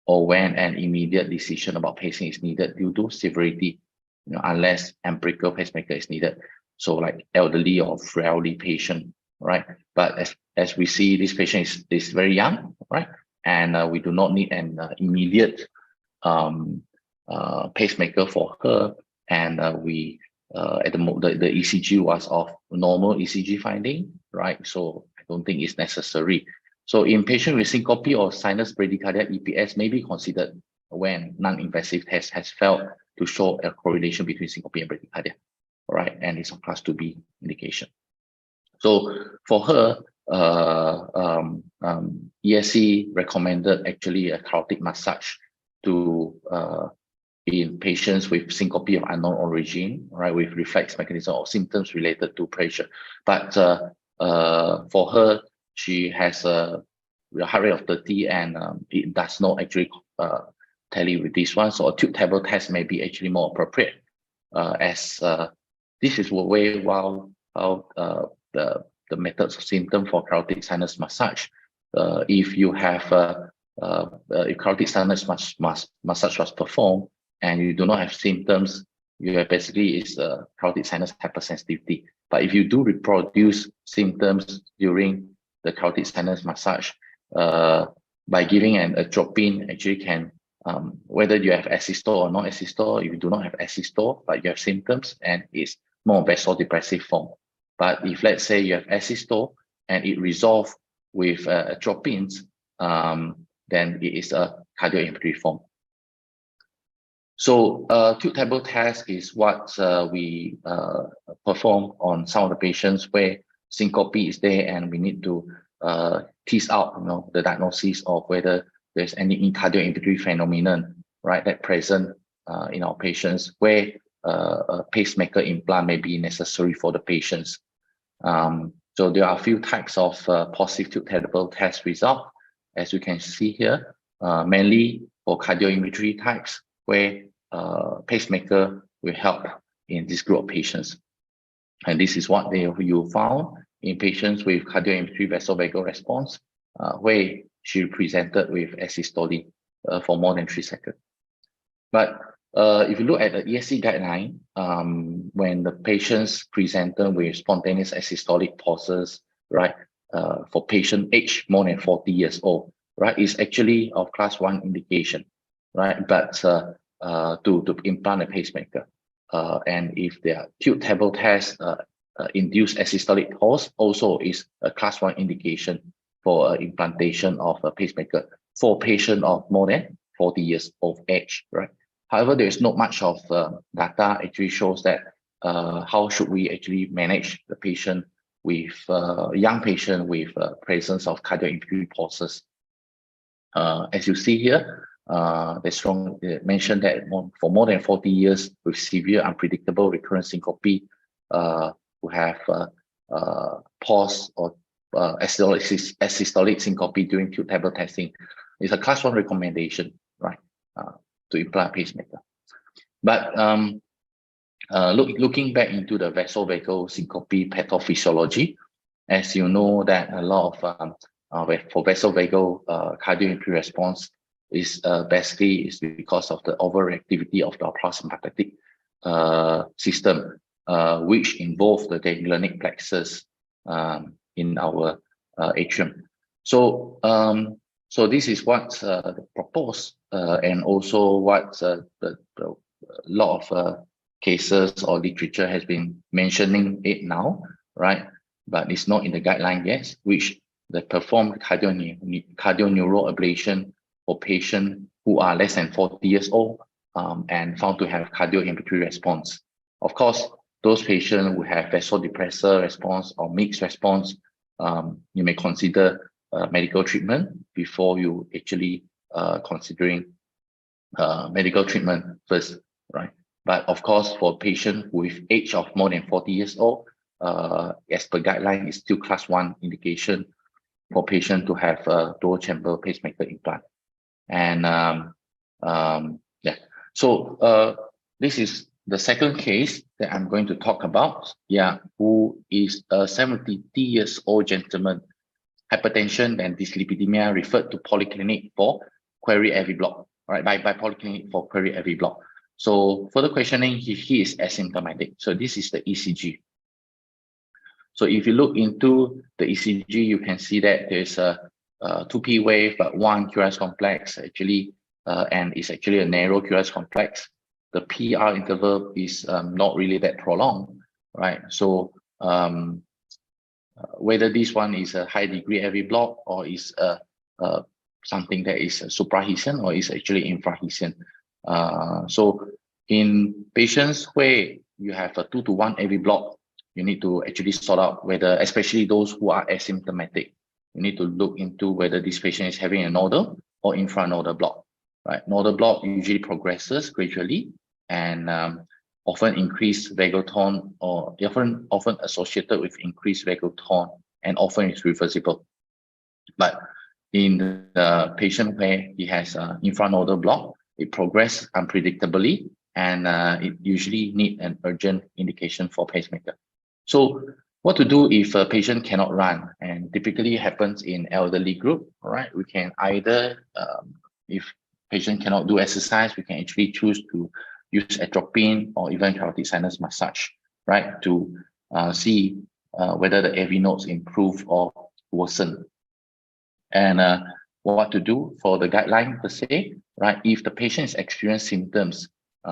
or when an immediate decision about pacing is needed due to severity, unless empirical pacemaker is needed. So like elderly or frailty patient, right? But as we see, this patient is very young, right? And we do not need an immediate pacemaker for her. And we at the ECG was of normal ECG finding, right? So I don't think it's necessary. So in patient with syncope or sinus bradycardia, EPS may be considered when non-invasive test has failed to show a correlation between syncope and bradycardia, right? And it's a class 2B indication. So for her, ESC recommended actually a carotid massage to in patients with syncope of unknown origin, right, with reflex mechanism or symptoms related to pressure. But for her, she has a heart rate of 30, and it does not actually tally with this one. So a tube table test may be actually more appropriate, as this is a way while the methods of symptom for carotid sinus massage. If you have if carotid sinus massage was performed and you do not have symptoms, you have basically is carotid sinus hypersensitivity. But if you do reproduce symptoms during the carotid sinus massage, by giving an atropine, actually can whether you have asystole or non asystole. If you do not have asystole but you have symptoms, and it's more vasodepressive form. But if let's say you have asystole and it resolves with atropines, then it is a cardioinflammatory form. So tube table test is what we perform on some of the patients where syncope is there, and we need to tease out, the diagnosis of whether there's any cardioinflammatory phenomenon, right, that present in our patients, where a pacemaker implant may be necessary for the patients. So there are a few types of positive tube table test result, as you can see here, mainly for cardioinflammatory types, where pacemaker will help in this group of patients. And this is what you found in patients with cardioinflammatory vasovagal response, where she presented with asystole for more than 3 seconds. But if you look at the ESC guideline, when the patients presented with spontaneous asystolic pauses, right, for patient age more than 40 years old, right, is actually of class 1 indication, right? But to implant a pacemaker, and if their tube table test induced asystolic pause, also is a class 1 indication for implantation of a pacemaker for patient of more than 40 years of age, right? However, there is not much of data actually shows that how should we actually manage the patient with young patient with presence of cardioinflammatory pauses. As you see here, they mentioned that for more than 40 years with severe unpredictable recurrent syncope, who have pause or asystolic syncope during tube table testing, is a class 1 recommendation, right, to implant pacemaker. But looking back into the vasovagal syncope pathophysiology, as you know that a lot of for vasovagal cardioinflammatory response is basically is because of the overreactivity of the parasympathetic system, which involve the ganglionic plexus in our atrium. So so this is what proposed, and also what a lot of cases or literature has been mentioning it now, right? But it's not in the guideline yet, which they perform cardioneural ablation for patients who are less than 40 years old and found to have cardioinflammatory response. Of course, those patients who have vasodepressor response or mixed response, you may consider medical treatment before you actually considering medical treatment first, right? But of course, for patients with age of more than 40 years old, as per guideline, is still class 1 indication for patients to have a dual chamber pacemaker implant. And yeah, so this is the second case that I'm going to talk about. Yeah, who is a 70 years old gentleman, hypertension and dyslipidemia, referred to polyclinic for query AV block, right? By polyclinic for query AV block. So for the questioning, he is asymptomatic. So this is the ECG. So if you look into the ECG, you can see that there's a 2P wave, but one QRS complex actually, and it's actually a narrow QRS complex. The PR interval is not really that prolonged, right? So whether this one is a high degree AV block or is something that is suprahesion or is actually infrahesion. So in patients where you have a 2-to-1 AV block, you need to actually sort out whether, especially those who are asymptomatic, you need to look into whether this patient is having a nodal or infranodal block, right? Nodal block usually progresses gradually and often increased vagal tone, or often associated with increased vagal tone, and often it's reversible. But in the patient where he has an infranodal block, it progresses unpredictably, and it usually needs an urgent indication for pacemaker. So what to do if a patient cannot run, and typically happens in elderly group, right? We can either, if patient cannot do exercise, we can actually choose to use atropine or even carotid sinus massage, right? To see whether the AV nodes improve or worsen. And what to do for the guideline per se, right? If the patient is experiencing symptoms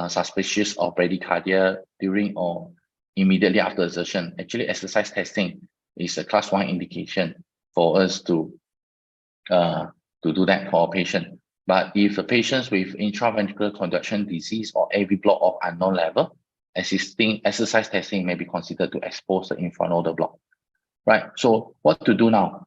suspicious of bradycardia during or immediately after exertion, actually exercise testing is a class 1 indication for us to do that for a patient. But if a patient with intraventricular conduction disease or AV block of unknown level, existing exercise testing may be considered to expose the infranodal block, right? So what to do now?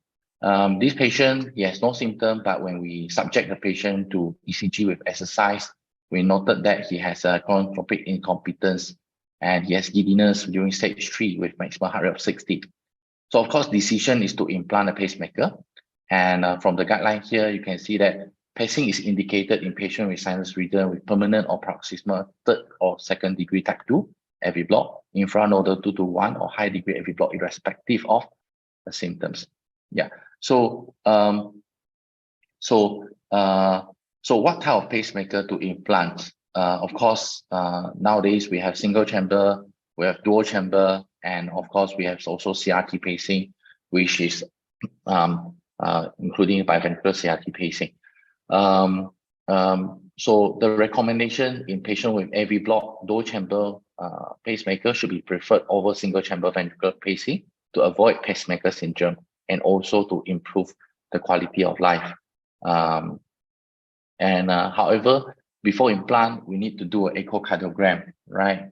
This patient, he has no symptom, but when we subject the patient to ECG with exercise, we noted that he has a chronotropic incompetence and he has giddiness during stage 3 with maximum heart rate of 60. So of course, decision is to implant a pacemaker. And from the guideline here, you can see that pacing is indicated in patient with sinus rhythm with permanent or paroxysmal 3rd or 2nd degree type 2 AV block, infranodal 2-to-1 or high degree AV block, irrespective of the symptoms. Yeah. So so what type of pacemaker to implant? Of course, nowadays we have single chamber, we have dual chamber, and of course we have also CRT pacing, which is including biventricular CRT pacing. So the recommendation in patient with AV block, dual chamber pacemaker should be preferred over single chamber ventricular pacing to avoid pacemaker syndrome and also to improve the quality of life. However, before implant, we need to do an echocardiogram, right?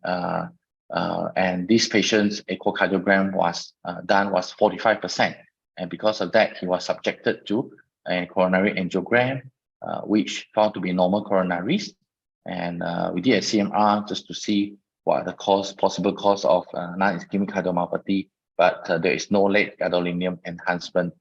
And this patient's echocardiogram was done was 45%. And because of that, he was subjected to a coronary angiogram, which found to be normal coronaries. And we did a CMR just to see what are the possible cause of non-ischemic cardiomyopathy, but there is no late gadolinium enhancement.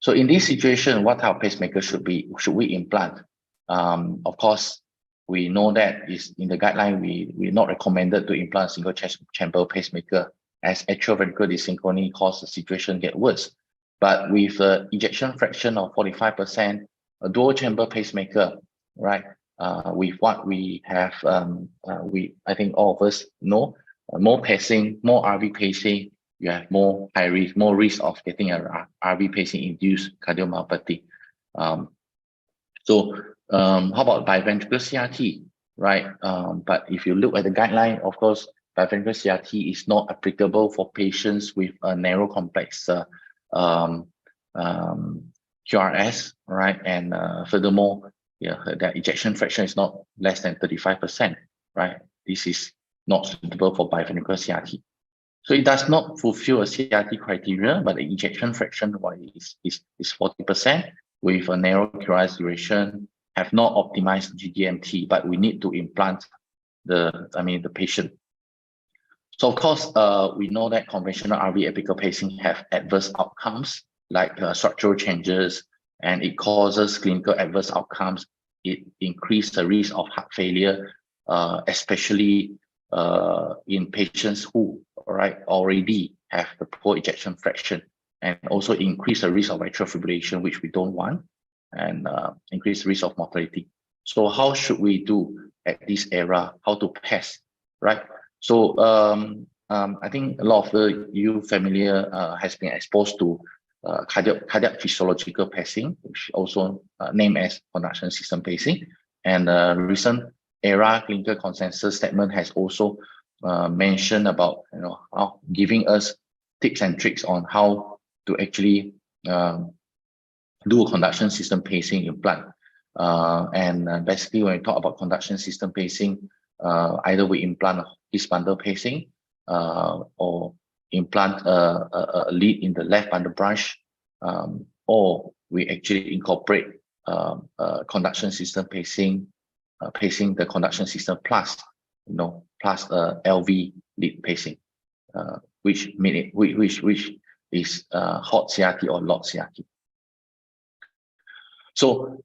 So in this situation, what type of pacemaker should we implant? Of course, we know that is in the guideline, we're not recommended to implant single chamber pacemaker, as atrial ventricular desynchrony causes the situation get worse. But with ejection fraction of 45%, a dual chamber pacemaker, right? With what we have, I think all of us know, more pacing, more RV pacing, you have more risk of getting a RV pacing induced cardiomyopathy. So how about biventricular CRT, right? But if you look at the guideline, of course, biventricular CRT is not applicable for patients with a narrow complex QRS, right? And furthermore, yeah, the ejection fraction is not less than 35%, right? This is not suitable for biventricular CRT. So it does not fulfill a CRT criteria, but the ejection fraction is 40% with a narrow QRS duration, have not optimized GDMT, but we need to implant the patient. So of course, we know that conventional RV apical pacing have adverse outcomes like structural changes, and it causes clinical adverse outcomes. It increases the risk of heart failure, especially in patients who already have the poor ejection fraction, and also increase the risk of atrial fibrillation, which we don't want, and increase risk of mortality. So how should we do at this era? How to pace, right? So I think a lot of you familiar has been exposed to cardiac physiological pacing, which also named as conduction system pacing. And recent ERA clinical consensus statement has also mentioned about how giving us tips and tricks on how to actually do a conduction system pacing implant. And basically, when we talk about conduction system pacing, either we implant this bundle pacing or implant a lead in the left bundle branch, or we actually incorporate conduction system pacing, pacing the conduction system plus, plus LV lead pacing, which is hot CRT or lot CRT. So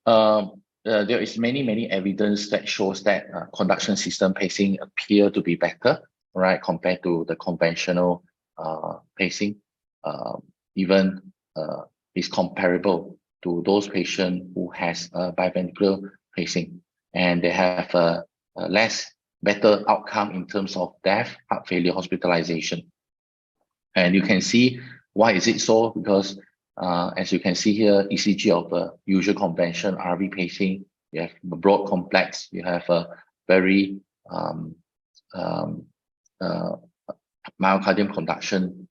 there is many evidence that shows that conduction system pacing appear to be better, right, compared to the conventional pacing. Even is comparable to those patients who has biventricular pacing, and they have a better outcome in terms of death, heart failure, hospitalization. And you can see why is it so, because as you can see here, ECG of a usual convention RV pacing, you have a broad complex, you have a very myocardium conduction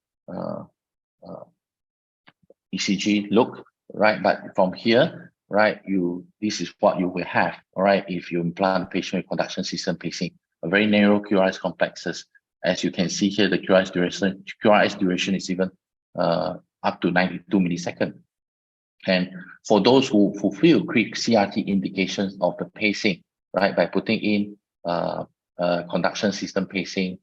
ECG look, right? But from here, right, this is what you will have, all right, if you implant a patient with conduction system pacing, a very narrow QRS complexes. As you can see here, the QRS duration is even up to 92 milliseconds. And for those who fulfill quick CRT indications of the pacing, right, by putting in conduction system pacing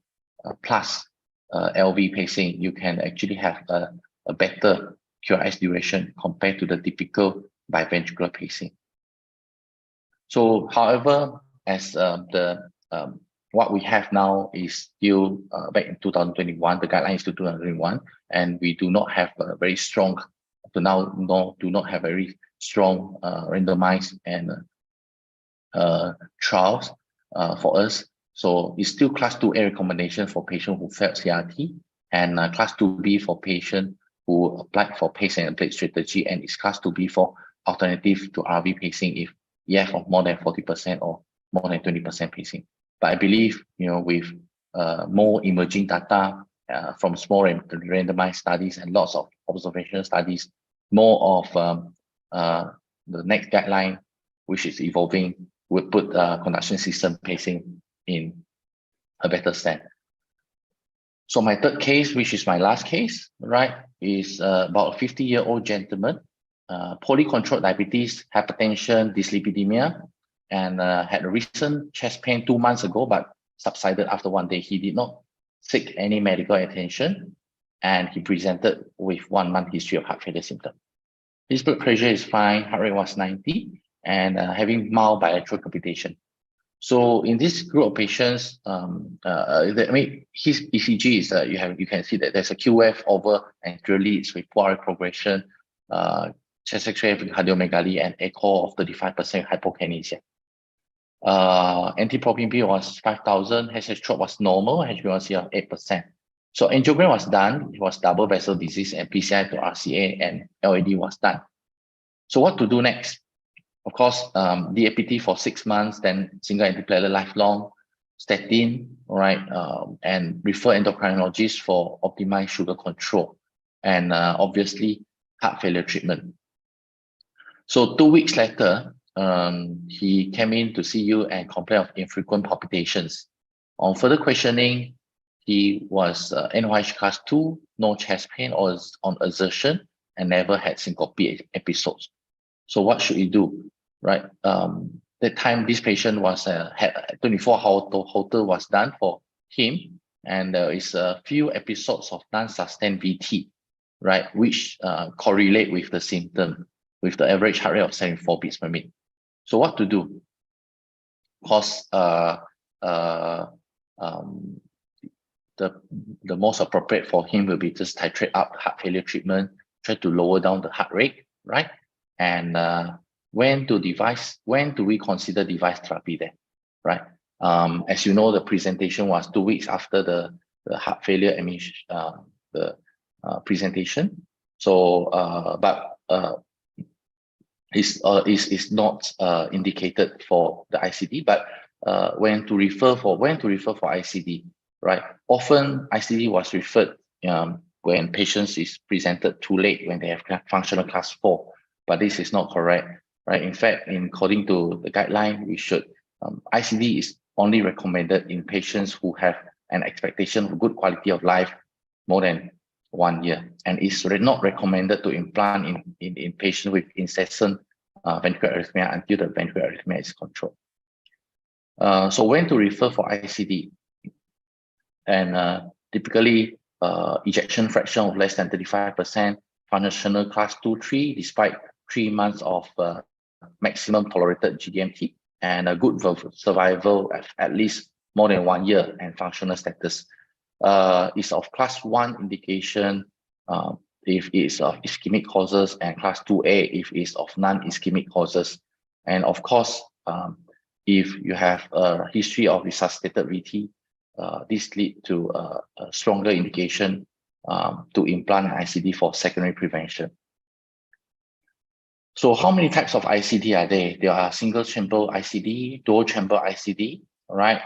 plus LV pacing, you can actually have a better QRS duration compared to the typical biventricular pacing. So, however, as what we have now is still back in 2021, the guideline is to 2021, and we do not have a very strong, do not have very strong randomized and trials for us. So it's still class 2A recommendation for patients who failed CRT, and class 2B for patients who applied for pace and plate strategy, and it's class 2B for alternative to RV pacing if EF of more than 40% or more than 20% pacing. But I believe, with more emerging data from small randomized studies and lots of observational studies, more of the next guideline, which is evolving, would put conduction system pacing in a better stand. So my third case, which is my last case, right, is about a 50-year-old gentleman, polycontrolled diabetes, hypertension, dyslipidemia, and had a recent chest pain 2 months ago, but subsided after 1 day. He did not seek any medical attention, and he presented with 1 month history of heart failure symptoms. His blood pressure is fine, heart rate was 90, and having mild bilateral capitation. So in this group of patients, his ECG is you can see that there's a QF over anterior leads with poor progression, chest X-ray with cardiomegaly, and echo of 35% hypokinesia. NT-proBNP was 5,000, SH-trope was normal, HbA1c of 8%. So angiogram was done, it was double vessel disease, and PCI to RCA and LAD was done. So what to do next? Of course, DAPT for 6 months, then single antiplatelet lifelong, statin, right, and refer endocrinologist for optimized sugar control, and obviously heart failure treatment. So 2 weeks later, he came in to see you and complained of infrequent palpitations. On further questioning, he was NYH class 2, no chest pain or on exertion, and never had syncope episodes. So what should he do? Right, that time this patient was had 24-hour Holter was done for him, and there is a few episodes of non-sustained VT, right, which correlate with the symptom, with the average heart rate of 74 beats per minute. So what to do? Of course, the most appropriate for him will be just titrate up heart failure treatment, try to lower down the heart rate, right, and when do we consider device therapy then, right? As you know, the presentation was 2 weeks after the the heart failure presentation. So, but is not indicated for the ICD. But when to refer for ICD, right? Often ICD was referred when patients is presented too late, when they have functional class 4, but this is not correct, right? In fact, according to the guideline, we should ICD is only recommended in patients who have an expectation of good quality of life more than 1 year, and is not recommended to implant in patients with incessant ventricular arrhythmia until the ventricular arrhythmia is controlled. So when to refer for ICD, and typically ejection fraction of less than 35%, functional class 2-3, despite 3 months of maximum tolerated GDMT, and a good survival at least more than 1 year, and functional status is of class 1 indication if it's of ischemic causes, and class 2A if it's of non-ischemic causes. And of course, if you have a history of resuscitated VT, this lead to a stronger indication to implant an ICD for secondary prevention. So how many types of ICD are there? There are single chamber ICD, dual chamber ICD, right?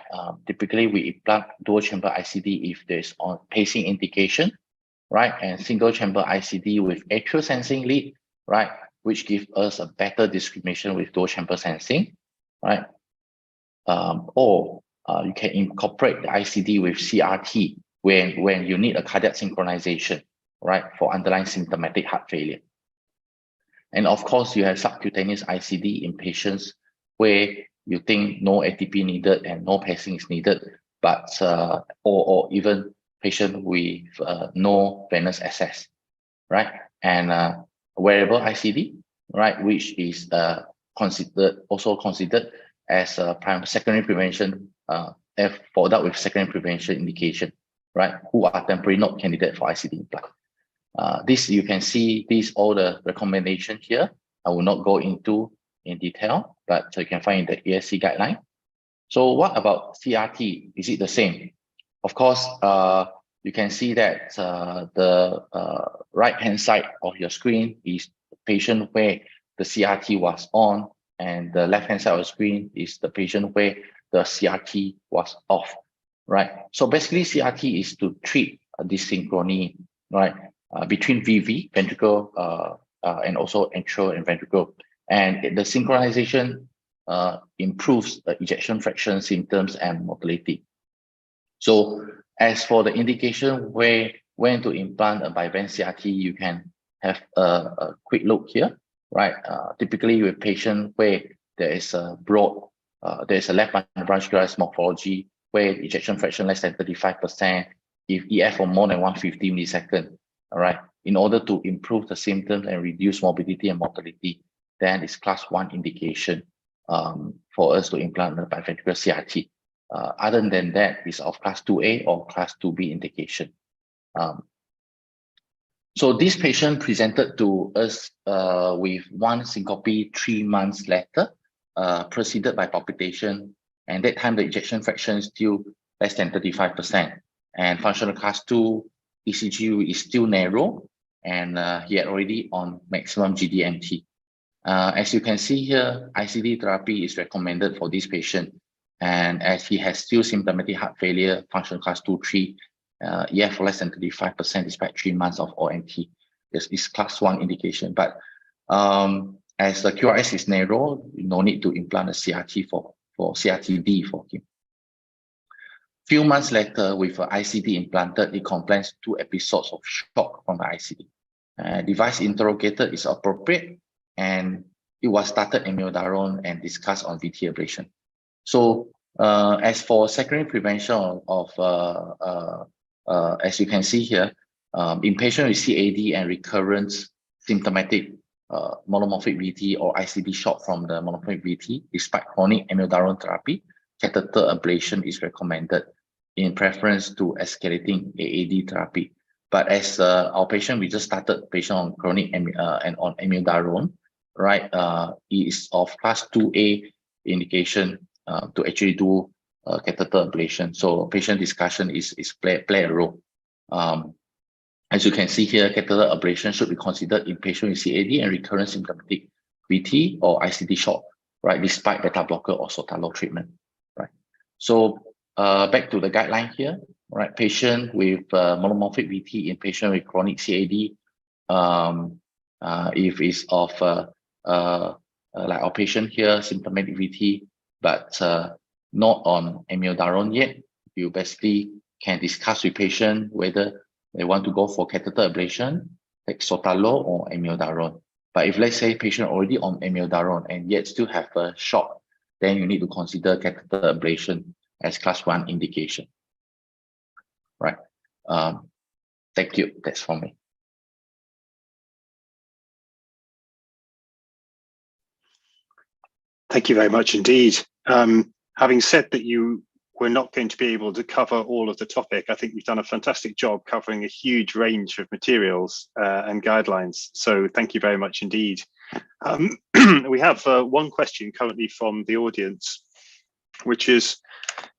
Typically we implant dual chamber ICD if there's on pacing indication, right? And single chamber ICD with atrial sensing lead, right? Which gives us a better discrimination with dual chamber sensing, right? Or you can incorporate the ICD with CRT when you need a cardiac synchronization, right? For underlying symptomatic heart failure. And of course, you have subcutaneous ICD in patients where you think no ATP needed and no pacing is needed, but or even patient with no venous access, right? And wearable ICD, right, which is also considered as a secondary prevention for adult with secondary prevention indication, right, who are temporarily not candidate for ICD implant. This you can see all the recommendations here. I will not go into in detail, but you can find in the APSC guideline. So what about CRT? Is it the same? Of course, you can see that the right-hand side of your screen is the patient where the CRT was on, and the left-hand side of the screen is the patient where the CRT was off, right? So basically, CRT is to treat a dysynchrony, right, between VV, ventricle, and also atrial and ventricle. And the synchronization improves the ejection fraction symptoms and mortality. So as for the indication when to implant a bivent CRT, you can have a quick look here, right? Typically with patient where there is a broad, there is a left branchiolaris morphology where ejection fraction less than 35%, if EF for more than 150 milliseconds, all right? In order to improve the symptoms and reduce morbidity and mortality, then it's class 1 indication for us to implant the biventricular CRT. Other than that, it's of class 2A or class 2B indication. So this patient presented to us with 1 syncope 3 months later, preceded by palpitation, and that time the ejection fraction is still less than 35%, and functional class 2 ECG is still narrow, and he had already on maximum GDMT. As you can see here, ICD therapy is recommended for this patient, and as he has still symptomatic heart failure, functional class 2-3, EF for less than 35% despite 3 months of ONT. This is class 1 indication, but as the QRS is narrow, no need to implant a CRT for CRT-D for him. Few months later, with an ICD implanted, he complains 2 episodes of shock from the ICD. Device interrogated is appropriate, and it was started amiodarone and discussed on VT ablation. So as for secondary prevention of, as you can see here, in patient with CAD and recurrent symptomatic monomorphic VT or ICD shock from the monomorphic VT, despite chronic amiodarone therapy, catheter ablation is recommended in preference to escalating AAD therapy. But as our patient, we just started patient on chronic and on amiodarone, right? He is of class 2A indication to actually do catheter ablation. So patient discussion is play a role. As you can see here, catheter ablation should be considered in patient with CAD and recurrent symptomatic VT or ICD short, right, despite beta blocker or Sotalo treatment, right? So back to the guideline here, right? Patient with monomorphic VT in patient with chronic CAD, if it's of like our patient here, symptomatic VT, but not on amiodarone yet, you basically can discuss with patient whether they want to go for catheter ablation, like Sotalo or amiodarone. But if let's say patient already on amiodarone and yet still have a shock, then you need to consider catheter ablation as class 1 indication, right? Thank you. That's for me. Thank you very much indeed. Having said that you were not going to be able to cover all of the topic, I think you've done a fantastic job covering a huge range of materials and guidelines. So thank you very much indeed. We have one question currently from the audience, which is,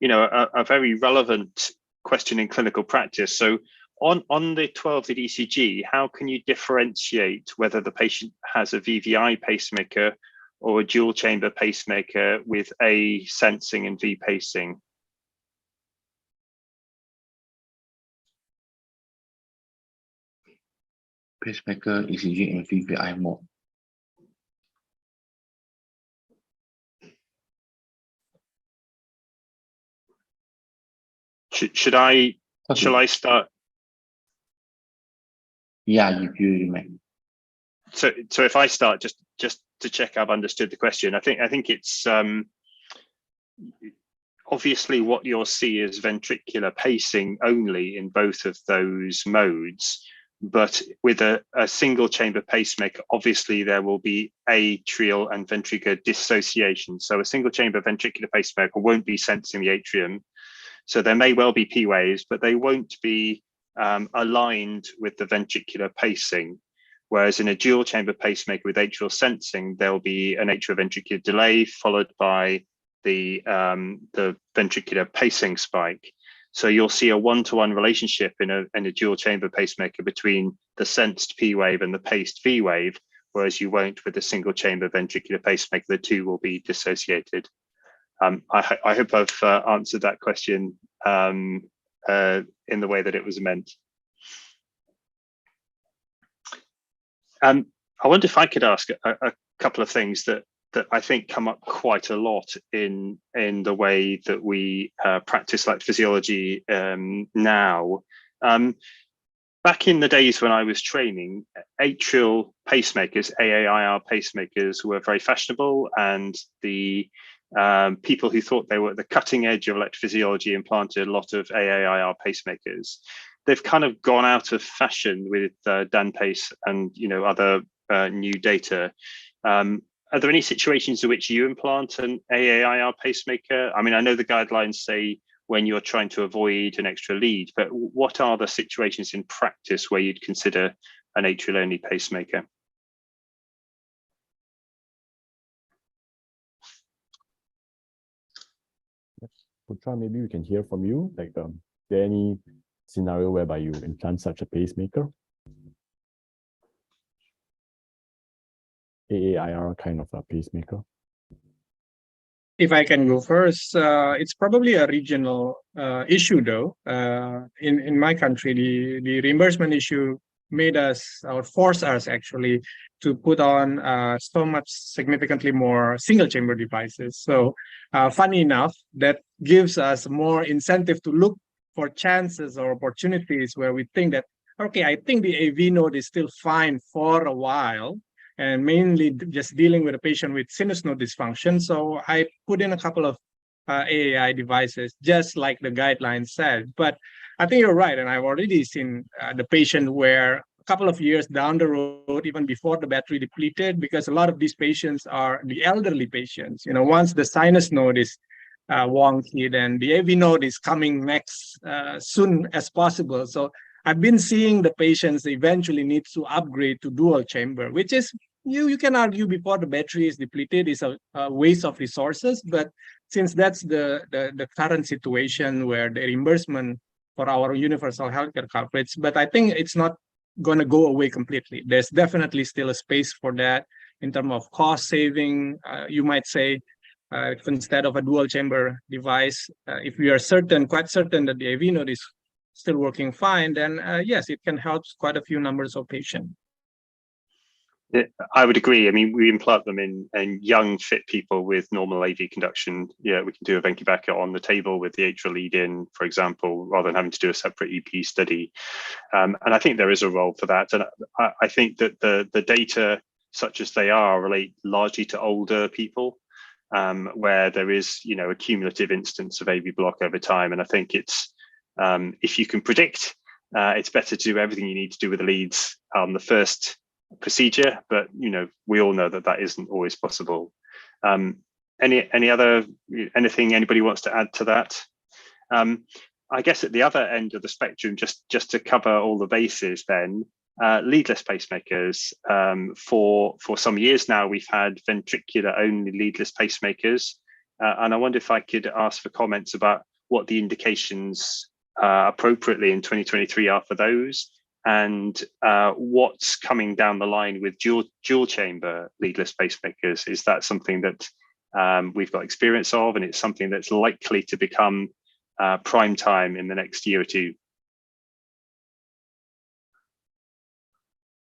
you know, a very relevant question in clinical practice. So on the 12-lead ECG, how can you differentiate whether the patient has a VVI pacemaker or a dual chamber pacemaker with A sensing and V pacing? Pacemaker, ECG, and VVI mode. Shall I start? Yeah, you may. So if I start, just to check I've understood the question, I think it's obviously what you'll see is ventricular pacing only in both of those modes, but with a single chamber pacemaker, obviously there will be atrial and ventricular dissociation. So a single chamber ventricular pacemaker won't be sensing the atrium. So there may well be P waves, but they won't be aligned with the ventricular pacing. Whereas in a dual chamber pacemaker with atrial sensing, there'll be an atrioventricular delay followed by the ventricular pacing spike. So you'll see a one-to-one relationship in a dual chamber pacemaker between the sensed P wave and the paced V wave, whereas you won't with a single chamber ventricular pacemaker. The two will be dissociated. I hope I've answered that question in the way that it was meant. I wonder if I could ask a couple of things that I think come up quite a lot in the way that we practice electrophysiology now. Back in the days when I was training, atrial pacemakers, AAIR pacemakers, were very fashionable, and the people who thought they were at the cutting edge of electrophysiology implanted a lot of AAIR pacemakers. They've kind of gone out of fashion with Denpasar and other new data. Are there any situations in which you implant an AAIR pacemaker? I mean, I know the guidelines say when you're trying to avoid an extra lead, but what are the situations in practice where you'd consider an atrial only pacemaker? Putra, maybe we can hear from you. Like, is there any scenario whereby you implant such a pacemaker? AAIR kind of a pacemaker. If I can go first, it's probably a regional issue, though. In my country, the reimbursement issue made us, or forced us actually, to put on so much significantly more single chamber devices. So funny enough, that gives us more incentive to look for chances or opportunities where we think that, okay, I think the AV node is still fine for a while, and mainly just dealing with a patient with sinus node dysfunction. So I put in a couple of AAI devices, just like the guidelines said. But I think you're right, and I've already seen the patient where a couple of years down the road, even before the battery depleted, because a lot of these patients are the elderly patients. Once the sinus node is wonky, then the AV node is coming next soon as possible. So I've been seeing the patients eventually need to upgrade to dual chamber, which is, you can argue before the battery is depleted is a waste of resources, but since that's the current situation where the reimbursement for our universal healthcare coverage, but I think it's not going to go away completely. There's definitely still a space for that in terms of cost saving. You might say, if instead of a dual chamber device, if we are quite certain that the AV node is still working fine, then yes, it can help quite a few numbers of patients. I would agree. I mean, we implant them in young, fit people with normal AV conduction. Yeah, we can do a Venki-Backer on the table with the atrial lead-in, for example, rather than having to do a separate EP study. And I think there is a role for that. And I think that the data, such as they are, relate largely to older people, where there is, a cumulative instance of AV block over time. And I think it's, if you can predict, it's better to do everything you need to do with the leads on the first procedure, but we all know that isn't always possible. Anything anybody wants to add to that? I guess at the other end of the spectrum, just to cover all the bases, then leadless pacemakers. For some years now, we've had ventricular only leadless pacemakers, and I wonder if I could ask for comments about what the indications appropriately in 2023 are for those, and what's coming down the line with dual chamber leadless pacemakers. Is that something that we've got experience of, and it's something that's likely to become prime time in the next year or two?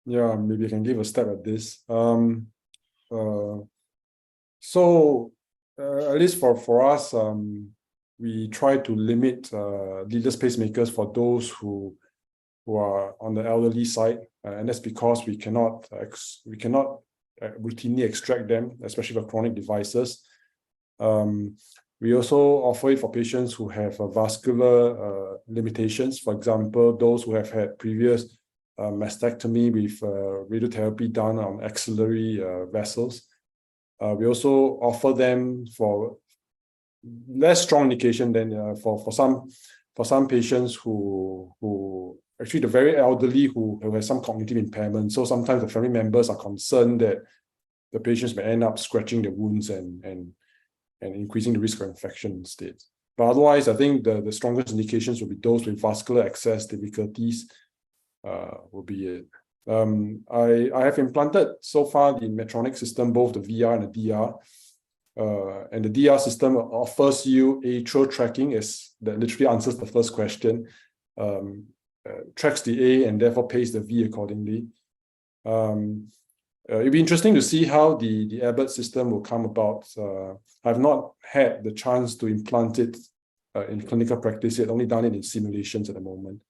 Yeah, maybe I can give a stab at this. So at least for us, we try to limit leadless pacemakers for those who are on the elderly side, and that's because we cannot routinely extract them, especially for chronic devices. We also offer it for patients who have vascular limitations. For example, those who have had previous mastectomy with radiotherapy done on axillary vessels. We also offer them for less strong indication than for some patients who actually the very elderly who have some cognitive impairment. So sometimes the family members are concerned that the patients may end up scratching the wounds and increasing the risk of infection instead. But otherwise, I think the strongest indications will be those with vascular access difficulties. Will be it. I have implanted so far the Medtronic system, both the VR and the DR. And the DR system offers you atrial tracking, that literally answers the first question. Tracks the A and therefore pays the V accordingly. It'll be interesting to see how the Abbott system will come about. I've not had the chance to implant it in clinical practice yet, only done it in simulations at the moment.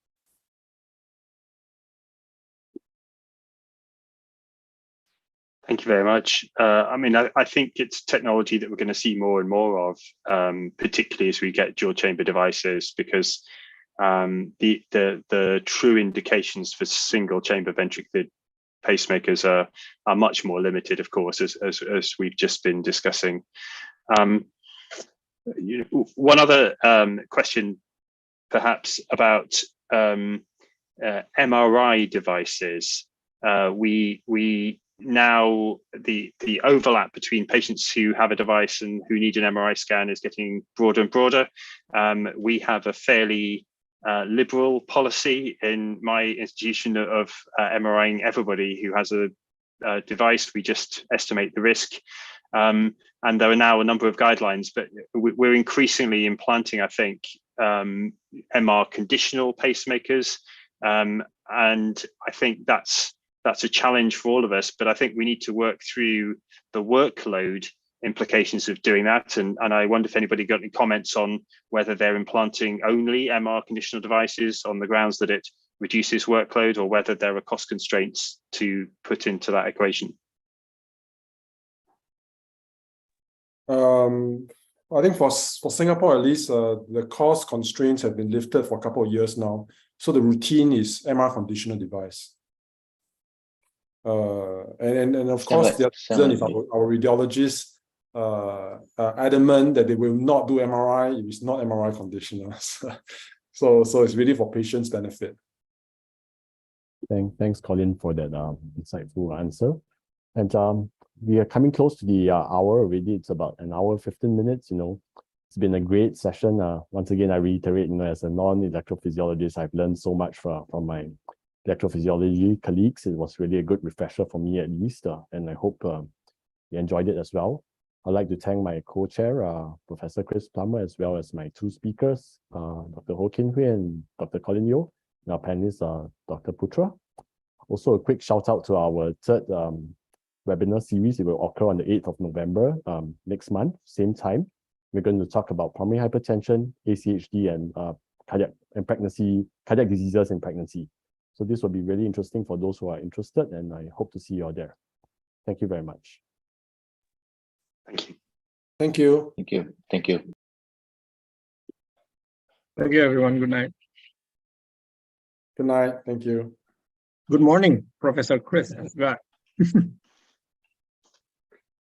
Thank you very much. I think it's technology that we're going to see more and more of, particularly as we get dual chamber devices, because the true indications for single chamber ventricular pacemakers are much more limited, of course, as we've just been discussing. One other question, perhaps, about MRI devices. We now the overlap between patients who have a device and who need an MRI scan is getting broader and broader. We have a fairly liberal policy in my institution of MRIing everybody who has a device. We just estimate the risk. And there are now a number of guidelines, but we're increasingly implanting, I think, MR conditional pacemakers. And I think that's a challenge for all of us, but I think we need to work through the workload implications of doing that. And I wonder if anybody got any comments on whether they're implanting only MR conditional devices on the grounds that it reduces workload, or whether there are cost constraints to put into that equation. I think for Singapore, at least, the cost constraints have been lifted for a couple of years now. So the routine is MR conditional device. And of course, the other reason is our radiologists are adamant that they will not do MRI if it's not MRI conditional. So it's really for patients' benefit. Thanks, Colin, for that insightful answer. And we are coming close to the hour already. It's about an hour, 15 minutes. It's been a great session. Once again, I reiterate, as a non-electrophysiologist, I've learned so much from my electrophysiology colleagues. It was really a good refresher for me at least, and I hope you enjoyed it as well. I'd like to thank my co-chair, Professor Chris Plummer, as well as my two speakers, Dr. Ho Kian Hui and Dr. Colin, and our panelist, Dr. Putra. Also, a quick shout out to our third webinar series. It will occur on the 8th of November next month, same time. We're going to talk about pulmonary hypertension, ACHD, and cardiac diseases in pregnancy. So this will be really interesting for those who are interested, and I hope to see you all there. Thank you very much. Thank you. Thank you. Thank you. Thank you. Thank you, everyone. Good night. Good night. Thank you. Good morning, Professor Chris.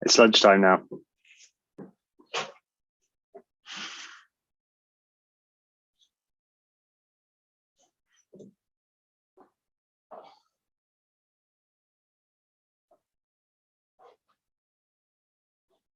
It's lunchtime now.